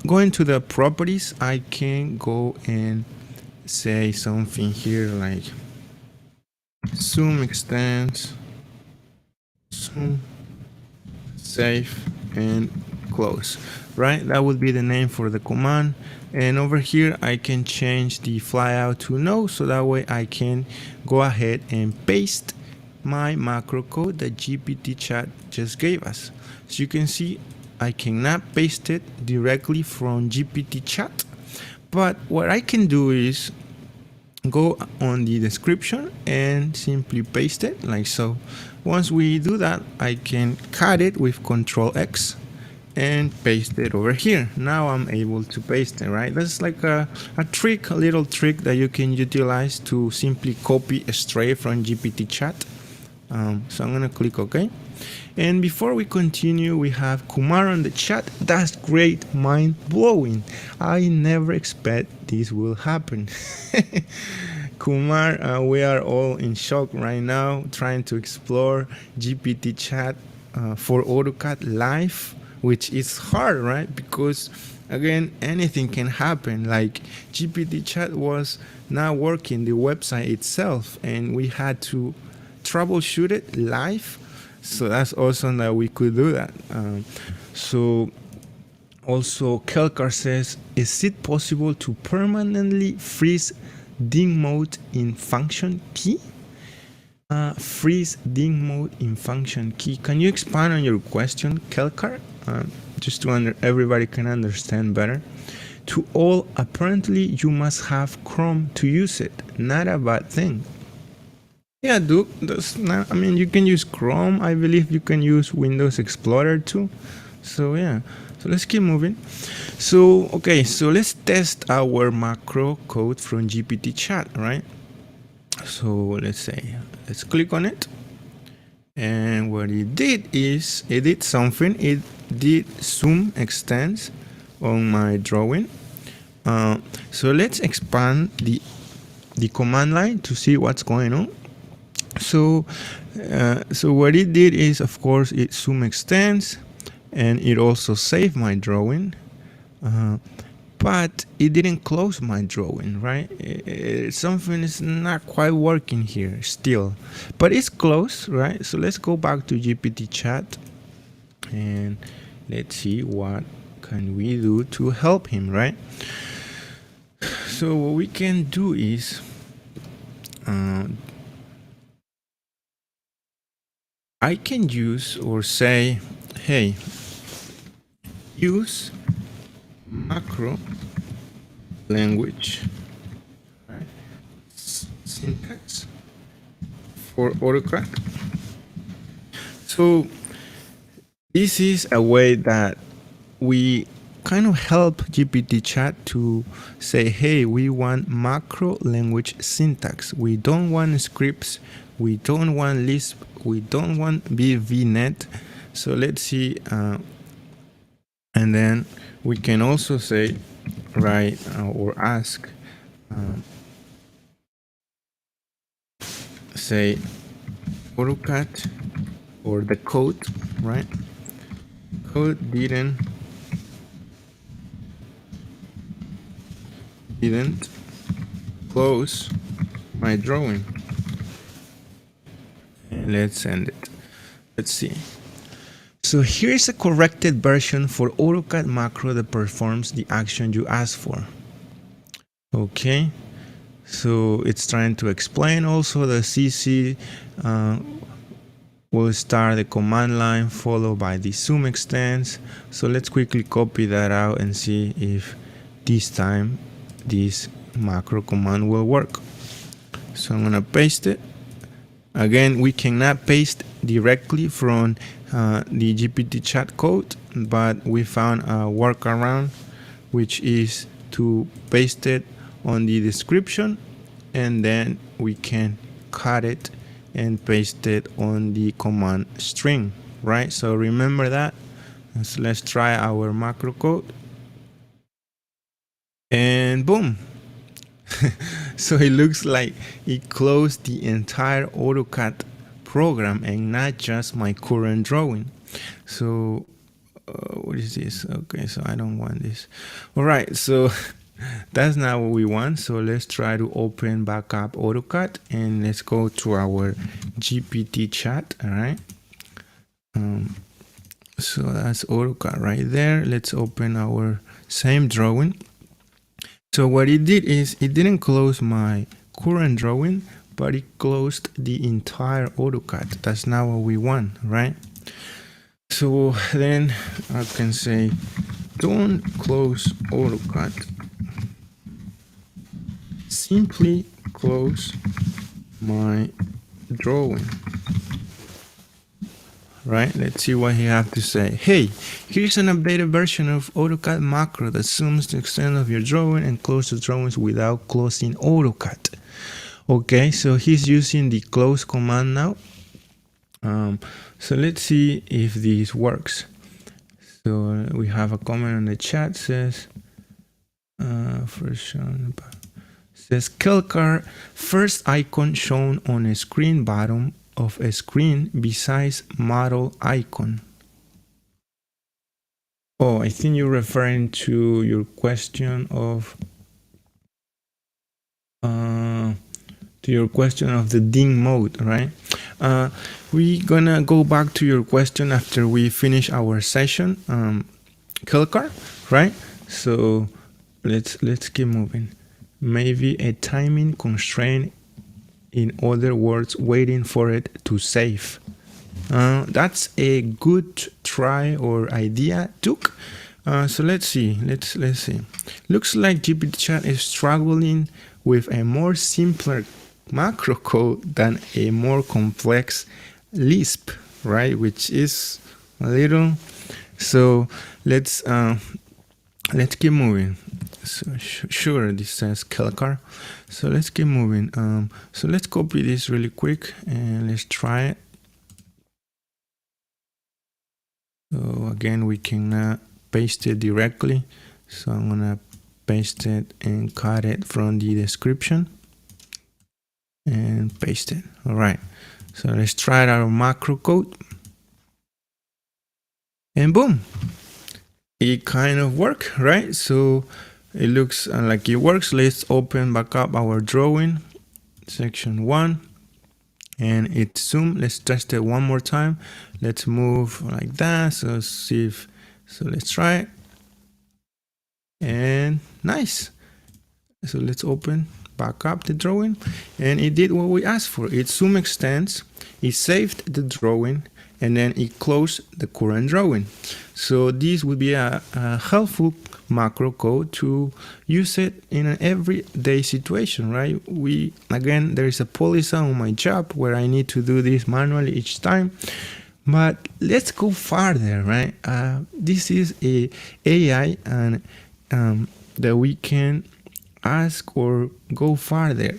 going to the properties, I can go and say something here like zoom extends, zoom, save, and close, right? That would be the name for the command. And over here I can change the flyout to no, so that way I can go ahead and paste my macro code that GPT chat just gave us. So you can see I cannot paste it directly from GPT chat, but what I can do is go on the description and simply paste it like so. Once we do that, I can cut it with Control X and paste it over here. Now I'm able to paste it, right? That's like a little trick that you can utilize to simply copy straight from GPT chat So I'm gonna click OK. And before we continue, we have Kumar on the chat. That's great, mind-blowing. I never expect this will happen. Kumar, we are all in shock right now, trying to explore GPT chat for AutoCAD live, which is hard, right? Because again, anything can happen. Like GPT chat was not working, the website itself, and we had to troubleshoot it live. So that's awesome that we could do that. So also Kelkar says, is it possible to permanently freeze dim mode in function key? Freeze dim mode in function key. Can you expand on your question, Kelkar? Just to everybody can understand better. To all, apparently you must have Chrome to use it. Not a bad thing. Yeah, Duke, that's not, I mean, you can use Chrome. I believe you can use Windows Explorer too. So yeah, so let's keep moving. So, okay, so let's test our macro code from GPT chat, right? So let's click on it. And what it did is, it did something. It did zoom extends on my drawing. So let's expand the command line to see what's going on. So what it did is, of course, it zoom extends, and it also saved my drawing, but it didn't close my drawing, right? Something is not quite working here still, but it's close, right? So let's go back to GPT chat, and let's see what can we do to help him, right? So what we can do is, I can use or say, hey, use macro language, right, syntax for AutoCAD. So this is a way that we kind of help GPT chat to say, hey, we want macro language syntax. We don't want scripts. We don't want Lisp. We don't want VNet. So let's see. And then we can also say, write or ask, say AutoCAD or the code, right? Code didn't close my drawing. Let's send it. Let's see. So here's a corrected version for AutoCAD macro that performs the action you asked for. Okay, so it's trying to explain also the CC will start the command line followed by the zoom extends. So let's quickly copy that out and see if this time this macro command will work. So I'm gonna paste it. Again, we cannot paste directly from the GPT chat code, but we found a workaround, which is to paste it on the description, and then we can cut it and paste it on the command string, right? So remember that. So let's try our macro code, and boom. So it looks like it closed the entire AutoCAD program and not just my current drawing. So what is this? Okay, so I don't want this. All right, so that's not what we want. So let's try to open back up AutoCAD, and let's go to our GPT chat. All right, so that's AutoCAD right there. Let's open our same drawing. So what it did is, it didn't close my current drawing, but it closed the entire AutoCAD. That's not what we want, right? So then I can say, don't close AutoCAD. Simply close my drawing. Right, let's see what he have to say. Hey, here's an updated version of AutoCAD macro that zooms the extent of your drawing and closes drawings without closing AutoCAD. Okay, so he's using the close command now. So let's see if this works. So we have a comment on the chat says, says Kelcar, first icon shown on a screen bottom of a screen besides model icon. Oh, I think you're referring to your question of the ding mode, right? We're gonna go back to your question after we finish our session, Kelcar, right? So let's keep moving. Maybe a timing constraint, in other words, waiting for it to save. That's a good try or idea, Duke. So let's see. Let's see. Looks like GPT Chat is struggling with a more simpler macro code than a more complex Lisp, right? Which is a little. So let's keep moving. So sure, this says Kelcar. So let's keep moving. So let's copy this really quick and let's try it. So again, we can paste it directly. So I'm gonna paste it and cut it from the description and paste it. All right. So let's try our macro code. And boom, it kind of worked, right? So it looks like it works. Let's open back up our drawing, section 1, and it's zoom. Let's test it one more time. Let's move like that. So see if, so let's try it. And nice. So let's open back up the drawing, and it did what we asked for. It zoom extends, it saved the drawing, and then it closed the current drawing. So this would be a helpful macro code to use it in an everyday situation, right? Again, there is a policy on my job where I need to do this manually each time. But let's go farther, right? This is a AI, and that we can ask or go farther.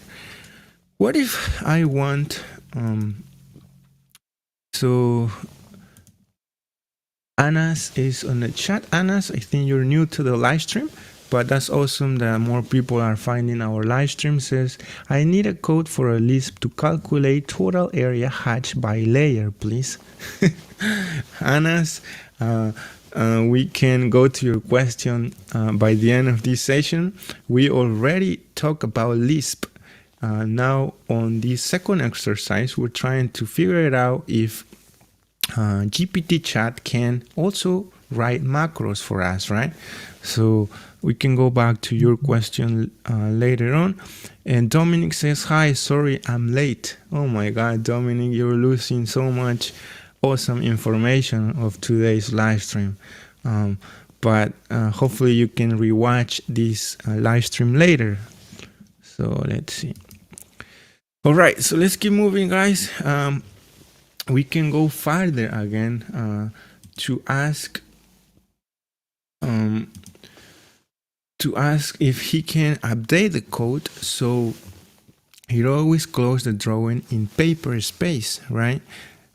What if I want so Anas is on the chat. Anas, I think you're new to the live stream, but that's awesome that more people are finding our live stream. Says, I need a code for a Lisp to calculate total area hatch by layer, please. Anas, we can go to your question by the end of this session. We already talked about Lisp. Now on this second exercise, we're trying to figure it out if GPT Chat can also write macros for us, right? So we can go back to your question later on. And Dominic says, hi, sorry, I'm late. Oh my God, Dominic, you're losing so much awesome information of today's live stream. But hopefully you can rewatch this live stream later. So let's see. All right, so let's keep moving, guys. We can go farther again to ask if he can update the code so it always close the drawing in paper space, right?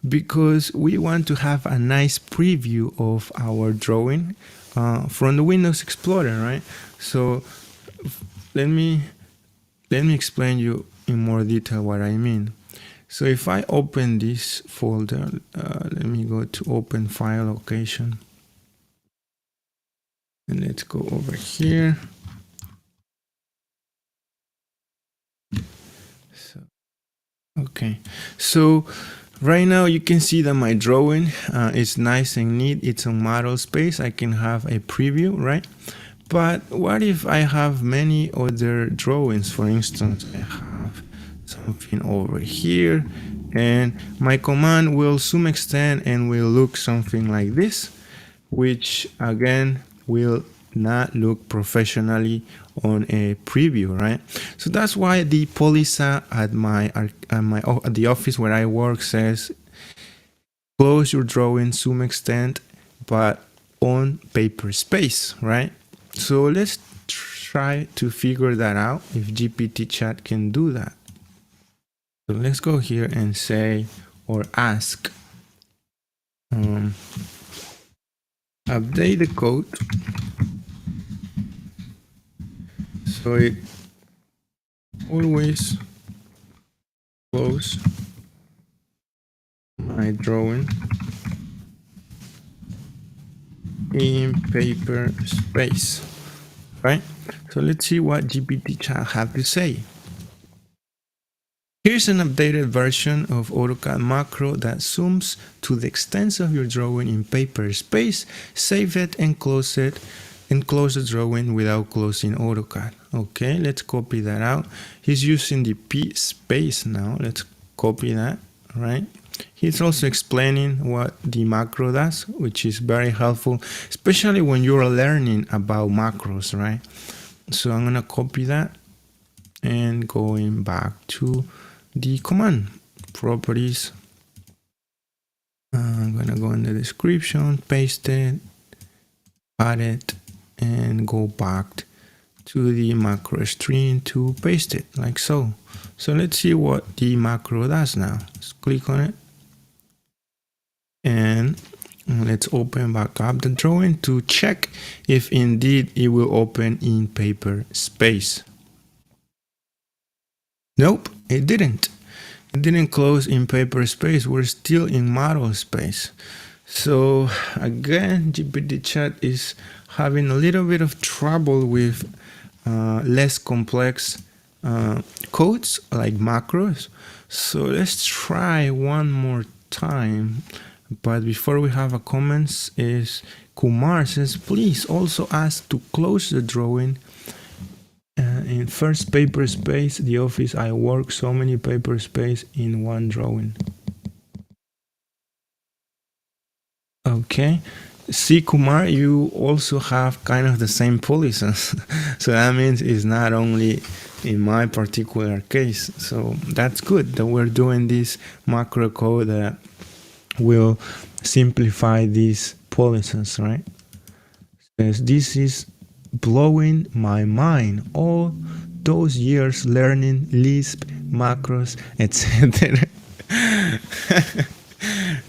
Because we want to have a nice preview of our drawing from the Windows Explorer, right? So let me explain you in more detail what I mean. So if I open this folder, let me go to open file location, and let's go over here. So, okay, so right now you can see that my drawing is nice and neat. It's on model space. I can have a preview, right? But what if I have many other drawings? For instance, I have something over here, and my command will zoom extend and will look something like this, which again will not look professionally on a preview, right? So that's why the policy at the office where I work says close your drawing, zoom extend, but on paper space, right? So let's try to figure that out if GPT Chat can do that. So let's go here and say, or ask update the code so it always close my drawing in paper space, right? So let's see what GPT chat have to say. Here's an updated version of AutoCAD macro that zooms to the extent of your drawing in paper space. Save it and close it, and close the drawing without closing AutoCAD. Okay, let's copy that out. He's using the P space now. Let's copy that, right? He's also explaining what the macro does, which is very helpful, especially when you're learning about macros, right? So I'm gonna copy that and going back to the command properties. I'm gonna go in the description, paste it, add it, and go back to the macro string to paste it like so. So let's see what the macro does now. Let's click on it and let's open back up the drawing to check if indeed it will open in paper space. Nope, it didn't. It didn't close in paper space. We're still in model space. So again, GPT chat is having a little bit of trouble with less complex codes like macros. So let's try one more time. But before we have a comments, is Kumar says, please also ask to close the drawing in first paper space. The office I work, so many paper space in one drawing. Okay, see Kumar, you also have kind of the same policies. So that means it's not only in my particular case. So that's good that we're doing this macro code that will simplify these policies, right? Says this is blowing my mind. All those years learning Lisp, macros, etc.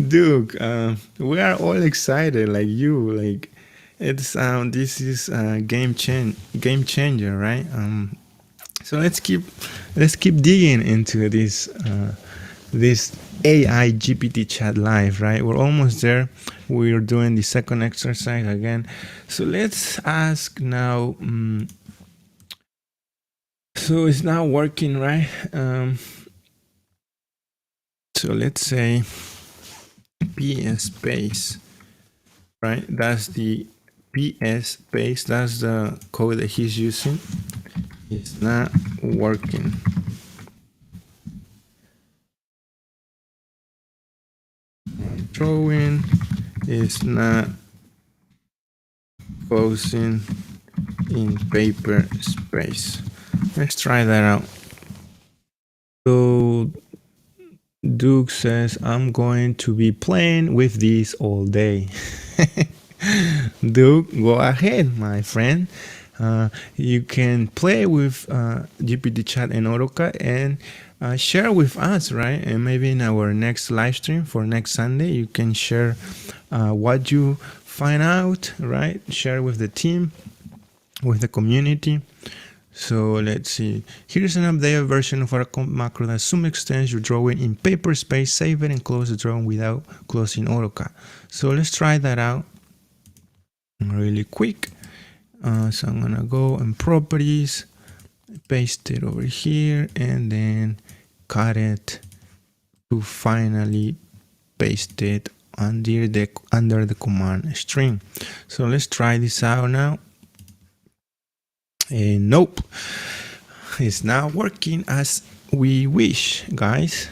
Duke, we are all excited like you. Like it's this is a game changer, right? So let's keep digging into this this AI GPT chat live, right? We're almost there. We're doing the second exercise again. So let's ask now. So it's not working, right? So let's say PS space, right? That's the PS space. That's the code that he's using. It's not working. Drawing is not closing in paper space. Let's try that out. So Duke says, I'm going to be playing with this all day. Duke, go ahead, my friend. You can play with GPT chat and AutoCAD and share with us, right? And maybe in our next live stream for next Sunday, you can share what you find out, right? Share with the team, with the community. So let's see. Here's an updated version of our macro that zoom extends your drawing in paper space. Save it and close the drawing without closing AutoCAD. So let's try that out really quick. So I'm gonna go in properties, paste it over here, and then cut it to finally paste it under the command string. So let's try this out now. And nope, it's not working as we wish, guys.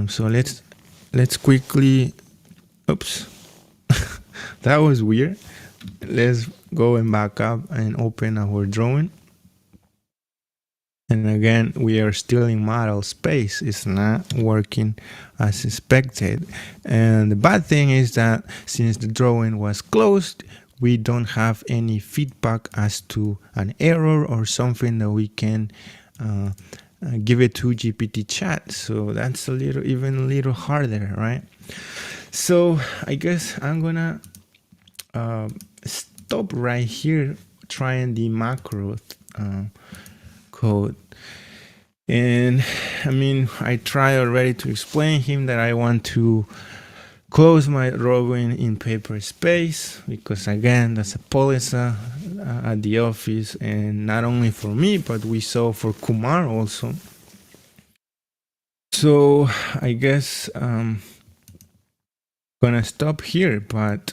So let's quickly. Oops, that was weird. Let's go and back up and open our drawing. And again, we are still in model space. It's not working as expected. And the bad thing is that since the drawing was closed, we don't have any feedback as to an error or something that we can give it to GPT chat. So that's even a little harder, right? So I guess I'm gonna stop right here trying the macro code. And I mean, I tried already to explain him that I want to close my drawing in paper space, because again, that's a policy at the office, and not only for me, but we saw for Kumar also. So I guess gonna stop here, but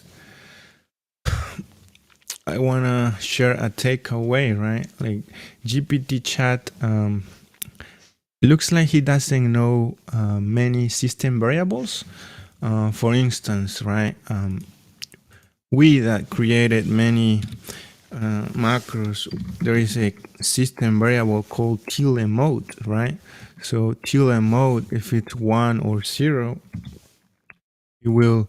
I wanna share a takeaway, right? Like GPT chat looks like he doesn't know many system variables. For instance, right? We that created many macros, there is a system variable called tilde mode, right? So tilde mode, if it's 1 or 0, it will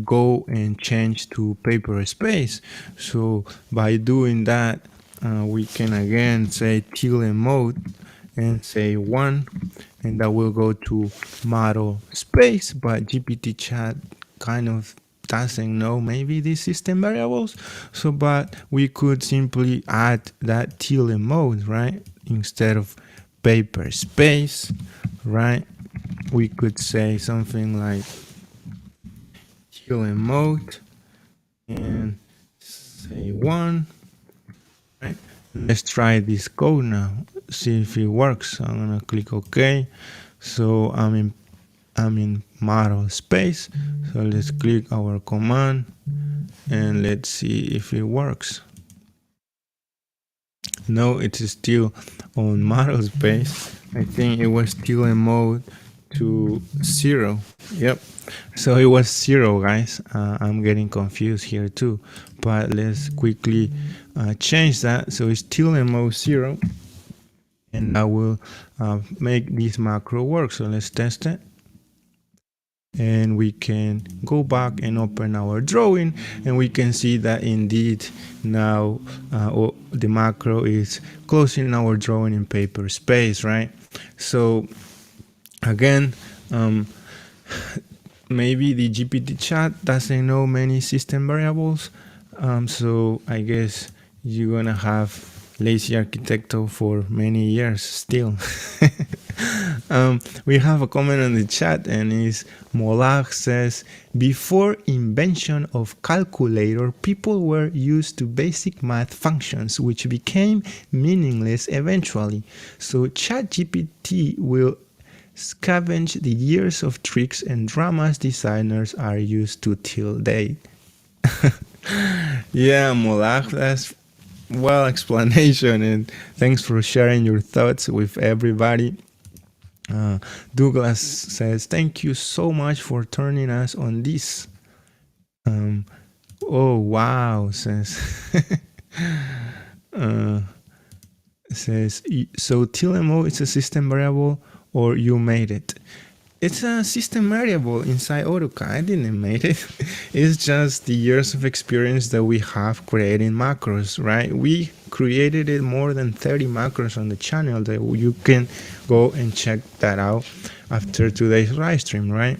go and change to paper space. So by doing that, we can again say tilde mode and say 1, and that will go to model space. But GPT chat kind of doesn't know maybe these system variables. So, but we could simply add that tilde mode, right? Instead of paper space, right? We could say something like tilde mode and say 1, right? Let's try this code now, see if it works. I'm gonna click OK. So I'm in model space. So let's click our command and let's see if it works. No, it's still on model space. I think it was still in mode to 0. Yep. So it was 0, guys. I'm getting confused here too. But let's quickly change that. So it's still in mode 0. And that will make this macro work. So let's test it. And we can go back and open our drawing, and we can see that indeed now the macro is closing our drawing in paper space, right? So again, maybe the GPT chat doesn't know many system variables, so I guess you're gonna have lazy Arquitecto for many years still. We have a comment on the chat, and is Molag says, before invention of calculator, people were used to basic math functions which became meaningless eventually. So ChatGPT will scavenge the years of tricks and dramas designers are used to till date. Yeah, Molag, that's well explanation, and thanks for sharing your thoughts with everybody. Douglas says, thank you so much for turning us on this. Oh wow, says says, so TLMO is a system variable or you made it? It's a system variable inside Autocad. I didn't make it. It's just the years of experience that we have creating macros, right? We created it more than 30 macros on the channel that you can go and check that out after today's live stream, right?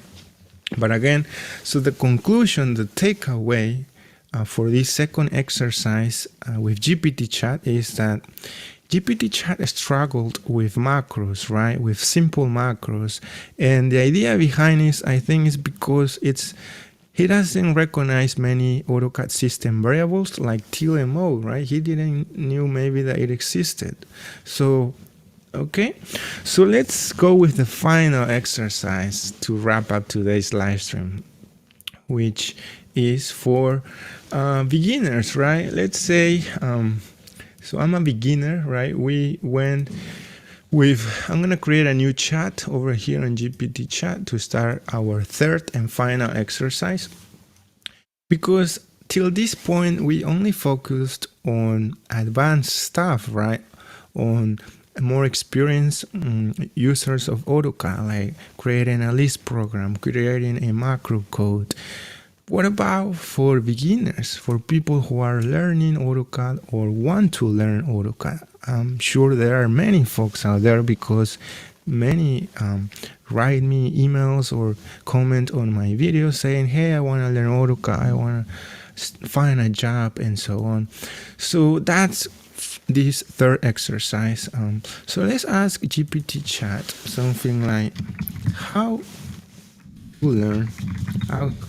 But again, so the conclusion, the takeaway for this second exercise with GPT chat is that GPT chat struggled with macros, right? With simple macros. And the idea behind this, I think, is because he doesn't recognize many AutoCAD system variables like TLMO, right? He didn't knew maybe that it existed. So, okay. So let's go with the final exercise to wrap up today's live stream, which is for beginners, right? Let's say, so I'm a beginner, right? We went with, I'm gonna create a new chat over here on GPT chat to start our third and final exercise. Because till this point, we only focused on advanced stuff, right? On more experienced users of AutoCAD, like creating a list program, creating a macro code. What about for beginners, for people who are learning AutoCAD or want to learn AutoCAD? I'm sure there are many folks out there because many write me emails or comment on my videos saying, hey, I want to learn AutoCAD, I want to find a job, and so on. So that's this third exercise. So let's ask GPT chat something like, how to learn AutoCAD.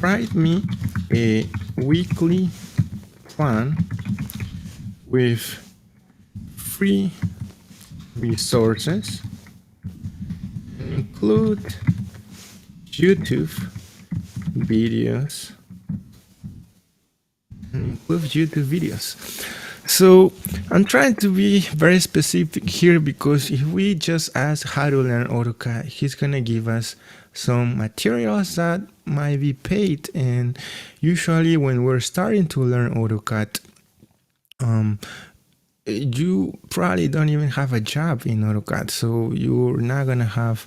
Write me a weekly plan with free resources, include YouTube videos. So I'm trying to be very specific here, because if we just ask how to learn AutoCAD, he's gonna give us some materials that might be paid, and usually when we're starting to learn AutoCAD, you probably don't even have a job in AutoCAD, so you're not gonna have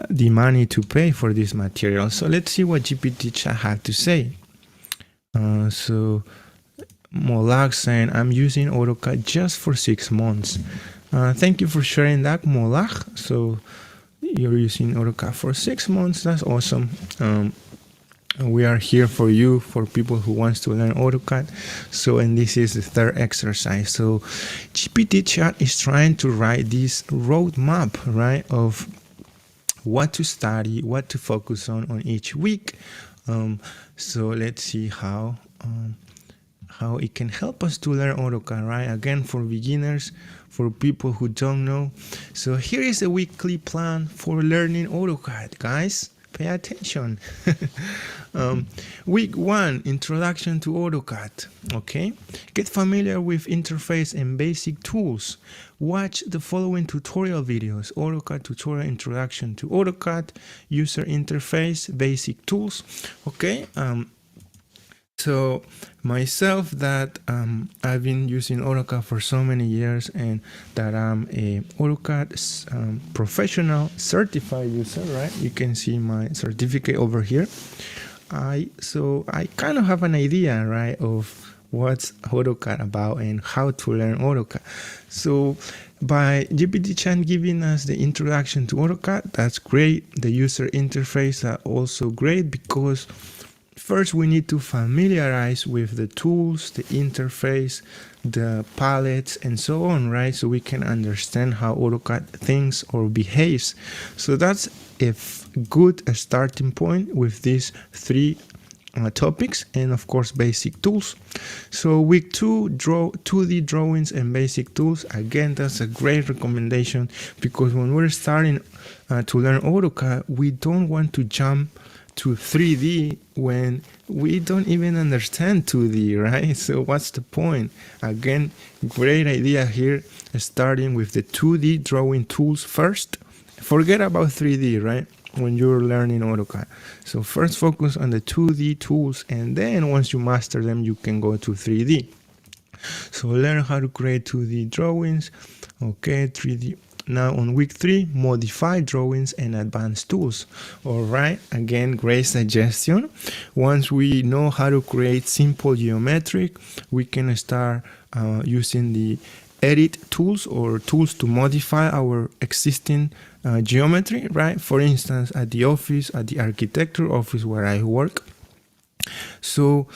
the money to pay for this material. So let's see what GPT chat had to say. So Molak saying, I'm using AutoCAD just for 6 months. Thank you for sharing that, Molak. So you're using AutoCAD for 6 months. That's awesome. We are here for you, for people who wants to learn AutoCAD. So, and this is the third exercise. So GPT chat is trying to write this roadmap, right, of what to study, what to focus on each week. So let's see how it can help us to learn AutoCAD, right? Again, for beginners, for people who don't know. So here is a weekly plan for learning AutoCAD, guys. Pay attention. Week 1, introduction to AutoCAD. Okay, get familiar with interface and basic tools. Watch the following tutorial videos: AutoCAD tutorial, introduction to AutoCAD, user interface, basic tools. Okay, so myself, that I've been using AutoCAD for so many years, and that I'm a AutoCAD professional certified user, right? You can see my certificate over here. I kind of have an idea, right, of what's AutoCAD about and how to learn AutoCAD. So by GPT-chan giving us the introduction to AutoCAD, that's great. The user interface are also great, because first we need to familiarize with the tools, the interface, the palettes, and so on, right? So we can understand how AutoCAD thinks or behaves. So that's a good starting point with these 3 topics, and of course basic tools. So week 2, draw 2D drawings and basic tools. Again, that's a great recommendation, because when we're starting to learn AutoCAD, we don't want to jump to 3D when we don't even understand 2D, right? So what's the point? Again, great idea here, starting with the 2D drawing tools first. Forget about 3D, right, when you're learning AutoCAD. So first focus on the 2D tools, and then once you master them, you can go to 3D. So learn how to create 2D drawings. Okay, 3D. Now on week 3, modify drawings and advanced tools. All right, again, great suggestion. Once we know how to create simple geometric, we can start using the edit tools, or tools to modify our existing geometry, right? For instance, at the office, at the architecture office where I work. So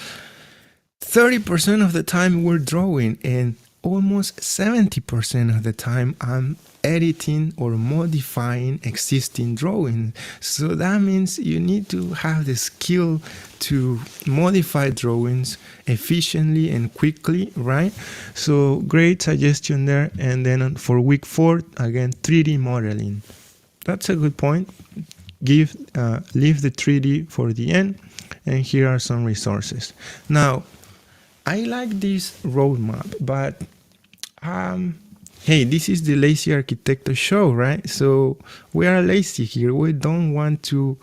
30% of the time we're drawing, and almost 70% of the time I'm editing or modifying existing drawings. So that means you need to have the skill to modify drawings efficiently and quickly, right? So great suggestion there. And then for week 4, again, 3D modeling. That's a good point. Leave the 3D for the end. And here are some resources. Now, I like this roadmap, but hey, this is the Lazy Arquitecto show, right? So we are lazy here. We don't want to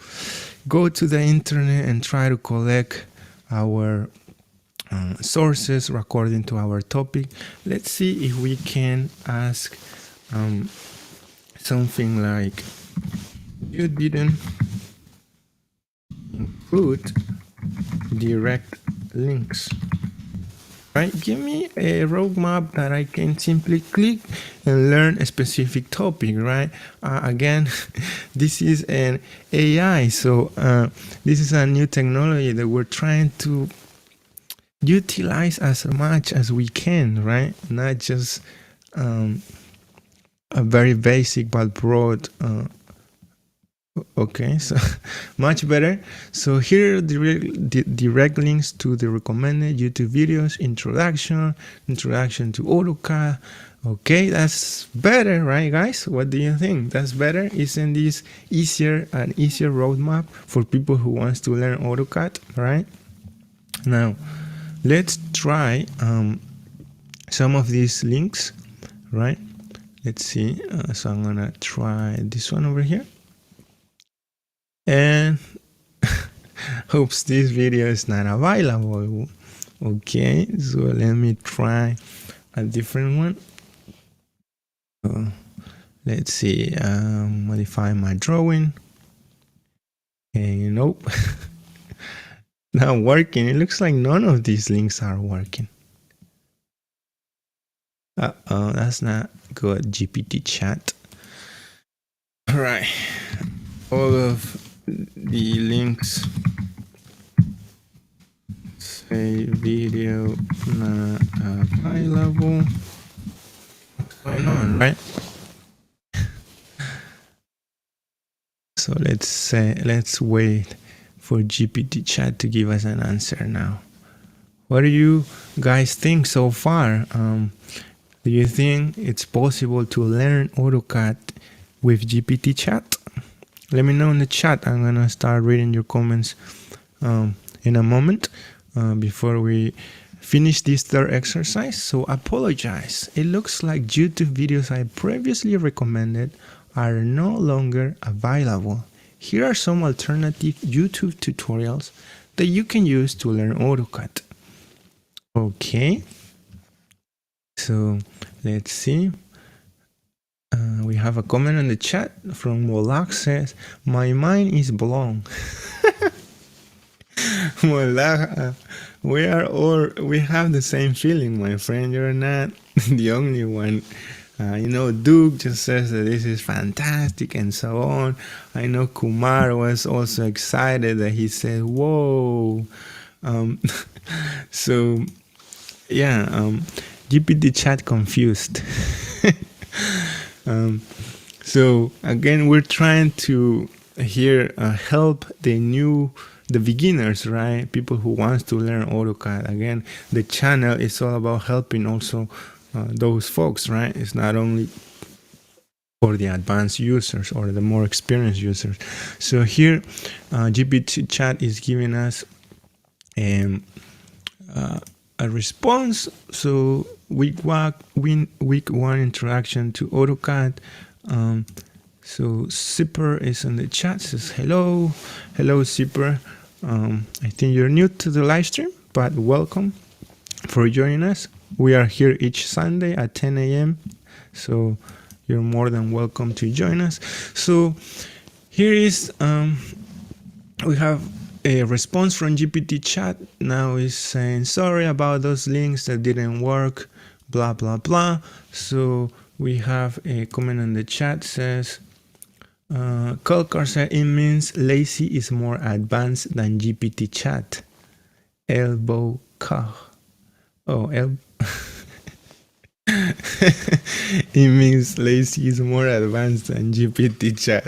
go to the internet and try to collect our sources according to our topic. Let's see if we can ask something like, you didn't include direct links. right? Give me a roadmap that I can simply click and learn a specific topic, right? Again, this is an AI, so this is a new technology that we're trying to utilize as much as we can, right? Not just a very basic but broad. Okay, so much better. So here are the direct links to the recommended YouTube videos, introduction to AutoCAD. Okay, that's better, right, guys? What do you think? That's better? Isn't this an easier roadmap for people who wants to learn AutoCAD, right? Now, let's try some of these links, right? Let's see. So I'm gonna try this one over here. And hopes this video is not available. Okay, so let me try a different one. Let's see, modify my drawing. And nope, not working. It looks like none of these links are working. Uh-oh, that's not good. GPT chat. All right, all of the links say video not available. What's going on, right? So let's wait for GPT chat to give us an answer now. What do you guys think so far? Do you think it's possible to learn AutoCAD with GPT chat? Let me know in the chat. I'm gonna start reading your comments in a moment before we finish this third exercise. So apologize. It looks like YouTube videos I previously recommended are no longer available. Here are some alternative YouTube tutorials that you can use to learn AutoCAD. Okay. So let's see. We have a comment on the chat from Molak says, my mind is blown. Molak, we have the same feeling, my friend. You're not the only one. Duke just says that this is fantastic and so on. I know Kumar was also excited that he said, whoa. So yeah, GPT chat confused. So again, we're trying to here help the beginners, right? People who wants to learn AutoCAD. Again, the channel is all about helping also those folks, right? It's not only for the advanced users or the more experienced users. So here, GPT chat is giving us a response. So week one introduction to AutoCAD. So Zipper is in the chat, says hello Zipper. I think you're new to the live stream, but welcome for joining us. We are here each Sunday at 10 a.m. So you're more than welcome to join us. So here is we have a response from GPT chat. Now is saying sorry about those links that didn't work, blah blah blah. So we have a comment on the chat says Kolkar said it means lazy is more advanced than GPT chat. Elbow car. Oh, it means lazy is more advanced than GPT chat.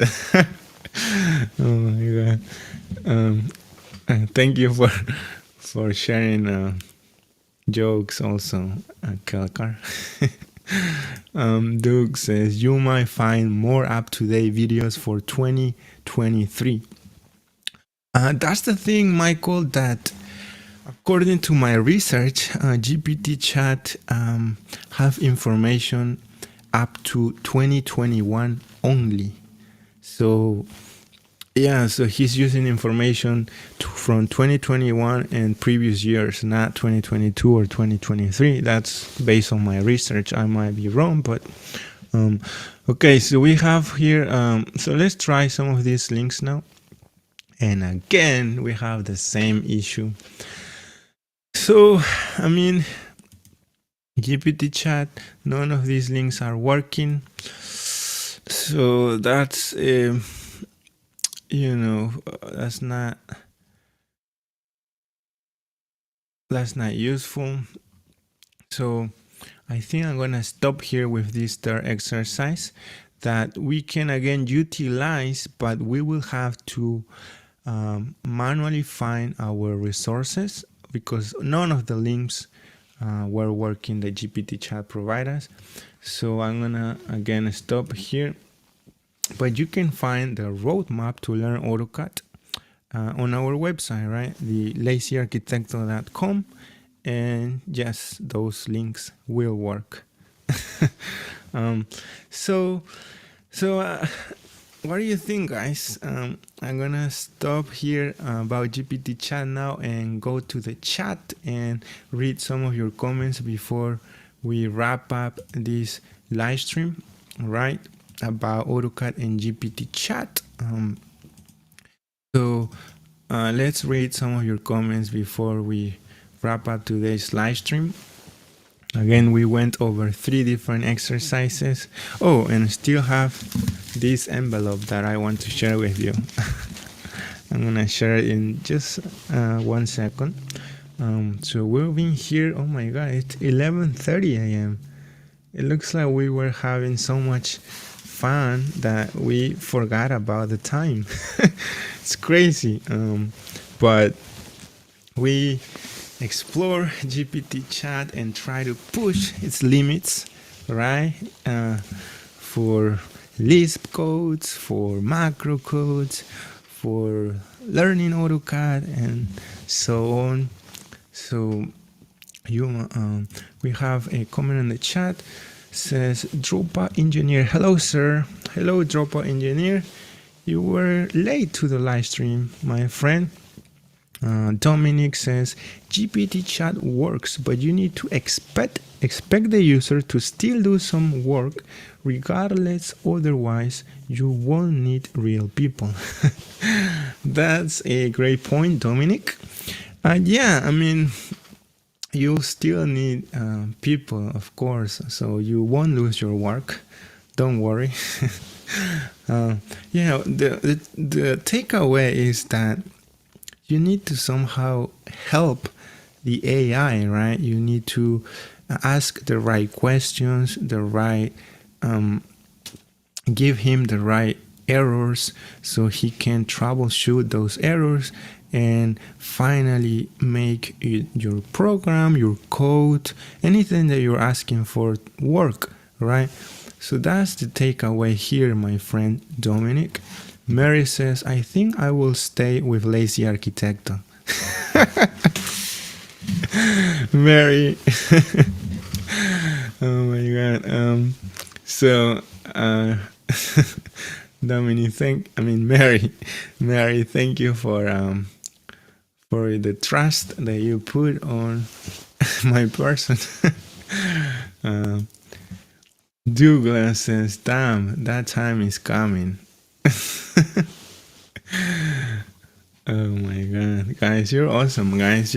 Oh my god. Thank you for sharing jokes also, Kelkar. Duke says you might find more up-to-date videos for 2023. That's the thing, Michael, that according to my research, GPT chat have information up to 2021 only. So yeah, so he's using information from 2021 and previous years, not 2022 or 2023. That's based on my research. I might be wrong, but okay, so we have here, so let's try some of these links now. And again, we have the same issue. So, I mean, GPT chat. None of these links are working. So that's, that's not useful. So I think I'm gonna stop here with this third exercise that we can again utilize, but we will have to manually find our resources because none of the links were working the GPT chat providers. So I'm gonna again stop here, but you can find the roadmap to learn AutoCAD on our website, right? The lazyarquitecto.com, and yes, those links will work. So what do you think, guys? I'm gonna stop here about GPT chat now and go to the chat and read some of your comments before we wrap up this live stream, right? About AutoCAD and GPT chat. So let's read some of your comments before we wrap up today's live stream. Again, we went over 3 different exercises. Oh, and still have this envelope that I want to share with you. I'm gonna share it in just 1 second. So we've been here, oh my god, it's 11:30 a.m. It looks like we were having so much fun that we forgot about the time. It's crazy. But we explore GPT chat and try to push its limits, right? For Lisp codes, for macro codes, for learning AutoCAD, and so on. So we have a comment in the chat. Says Dropa Engineer. Hello, sir. Hello, Dropa Engineer. You were late to the live stream, my friend. Dominic says GPT chat works, but you need to expect the user to still do some work regardless, otherwise you won't need real people. That's a great point, Dominic. Yeah, I mean, you still need people, of course, so you won't lose your work. Don't worry. Yeah, the takeaway is that you need to somehow help the AI, right? You need to ask the right questions, give him the right errors so he can troubleshoot those errors and finally make your program, your code, anything that you're asking for work, right? So that's the takeaway here, my friend Dominic. Mary says, I think I will stay with Lazy Arquitecto. Mary. Oh my god. So Dominic, Mary, thank you for the trust that you put on my person. Douglas says, damn, that time is coming. Oh my god, guys, you're awesome, guys.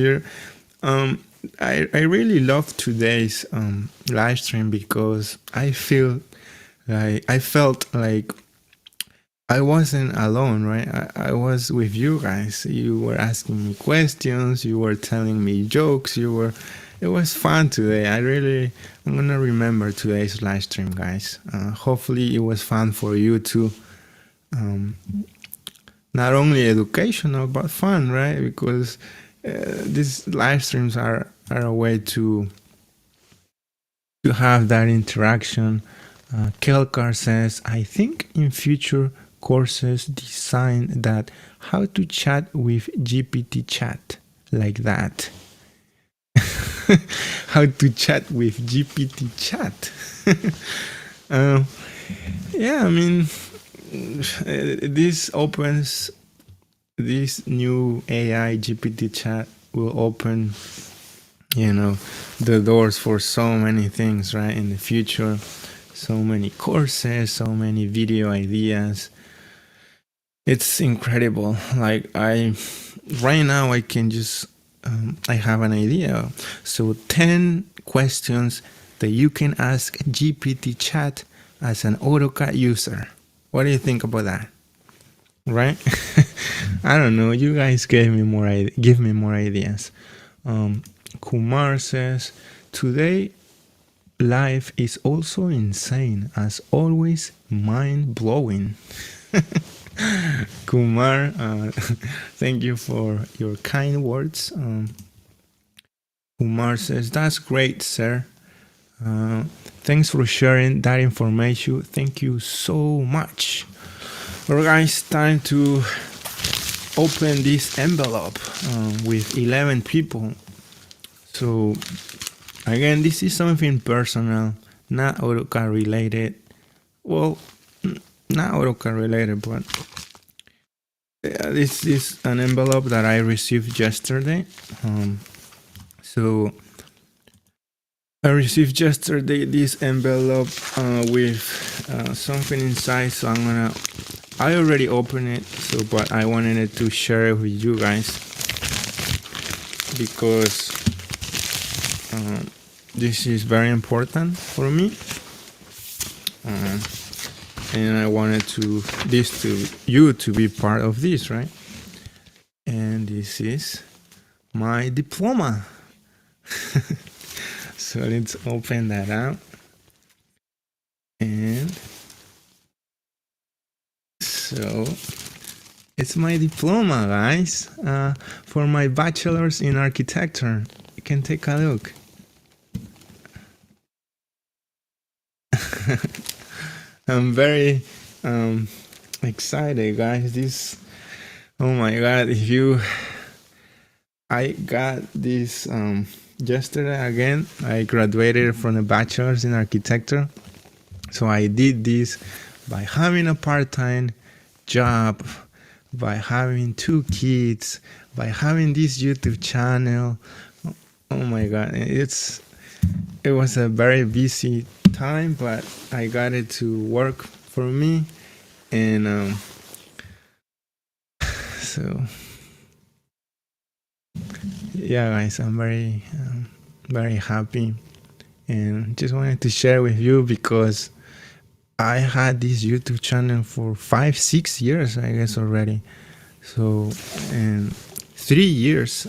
I really love today's live stream because I felt like I wasn't alone, right? I was with you guys. You were asking me questions, you were telling me jokes, it was fun today. I'm gonna remember today's live stream, guys. Hopefully it was fun for you too. Not only educational but fun, right? Because these live streams are a way to have that interaction. Kelkar says, I think in future courses design that how to chat with GPT chat like that. How to chat with GPT chat. Yeah, I mean, this new AI GPT chat will open, the doors for so many things, right? In the future, so many courses, so many video ideas. It's incredible. Like right now I can just I have an idea. So 10 questions that you can ask GPT chat as an AutoCAD user. What do you think about that? Right? I don't know. You guys give me more ideas. Kumar says, today life is also insane, as always, mind-blowing. Kumar, thank you for your kind words. Kumar says, that's great, sir. Thanks for sharing that information. Thank you so much. Alright guys, time to open this envelope with 11 people. So again, this is something personal, not AutoCAD related. Well, not AutoCAD related, but this is an envelope that I received yesterday. So I received yesterday this envelope with something inside, so I already opened it, so but I wanted it to share it with you guys because this is very important for me, and I wanted you to be part of this, right? And this is my diploma. So let's open that out. And so it's my diploma, guys, for my bachelor's in architecture. You can take a look. I'm very excited, guys. Oh my God, I got this yesterday again. I graduated from a bachelor's in architecture. So I did this by having a part-time job, by having 2 kids, by having this YouTube channel. Oh my God, it was a very busy time, but I got it to work for me, and so yeah, guys, I'm very very happy, and just wanted to share with you because I had this YouTube channel for 5-6 years, I guess, already. So, and 3 years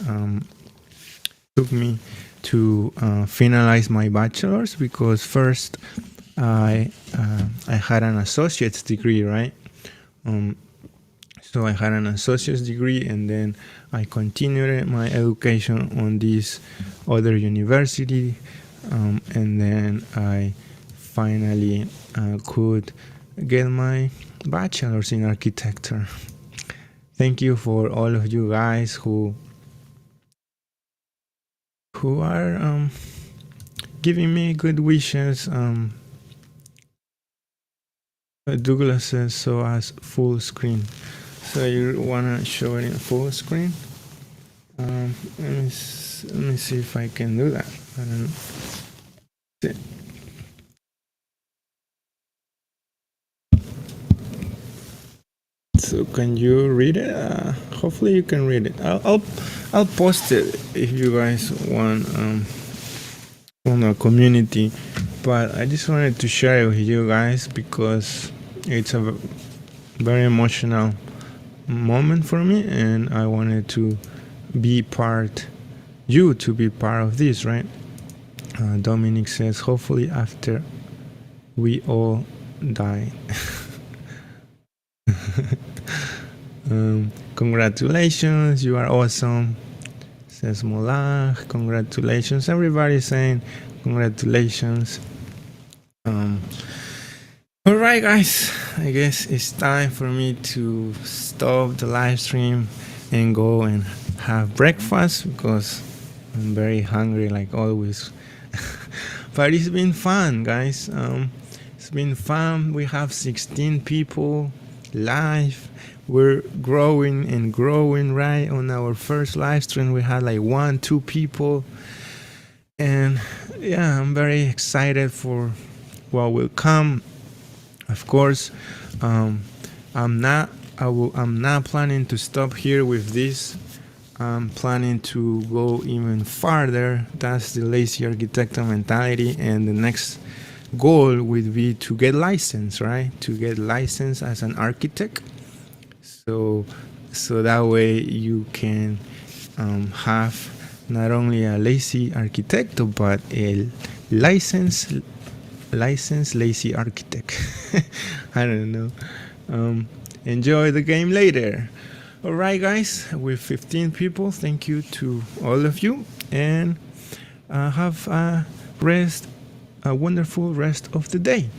took me to finalize my bachelor's, because first I had an associate's degree, right? So I had an associate's degree, and then I continued my education on this other university, and then I finally could get my bachelor's in architecture. Thank you for all of you guys who are giving me good wishes. Douglas says, so as full screen. So you wanna show it in full screen? Let me see if I can do that. I don't know. So can you read it? Hopefully you can read it. I'll post it if you guys want on the community. But I just wanted to share it with you guys because it's a very emotional moment for me, and I wanted to be part of this, right? Dominic says, hopefully after we all die. Congratulations, you are awesome, says Mola. Congratulations, everybody's saying congratulations. All right, guys, I guess it's time for me to stop the live stream and go and have breakfast because I'm very hungry like always. But it's been fun, guys. It's been fun. We have 16 people live. We're growing and growing, right? On our first live stream we had like 1-2 people, and yeah, I'm very excited for what will come. Of course, I'm not planning to stop here with this I'm planning to go even farther. That's the lazy arquitecto mentality, and the next goal would be to get licensed, right? To get licensed as an architect. So that way you can have not only a lazy arquitecto but a licensed lazy architect. I don't know. Enjoy the game later. All right, guys, with 15 people, thank you to all of you, and have a wonderful rest of the day.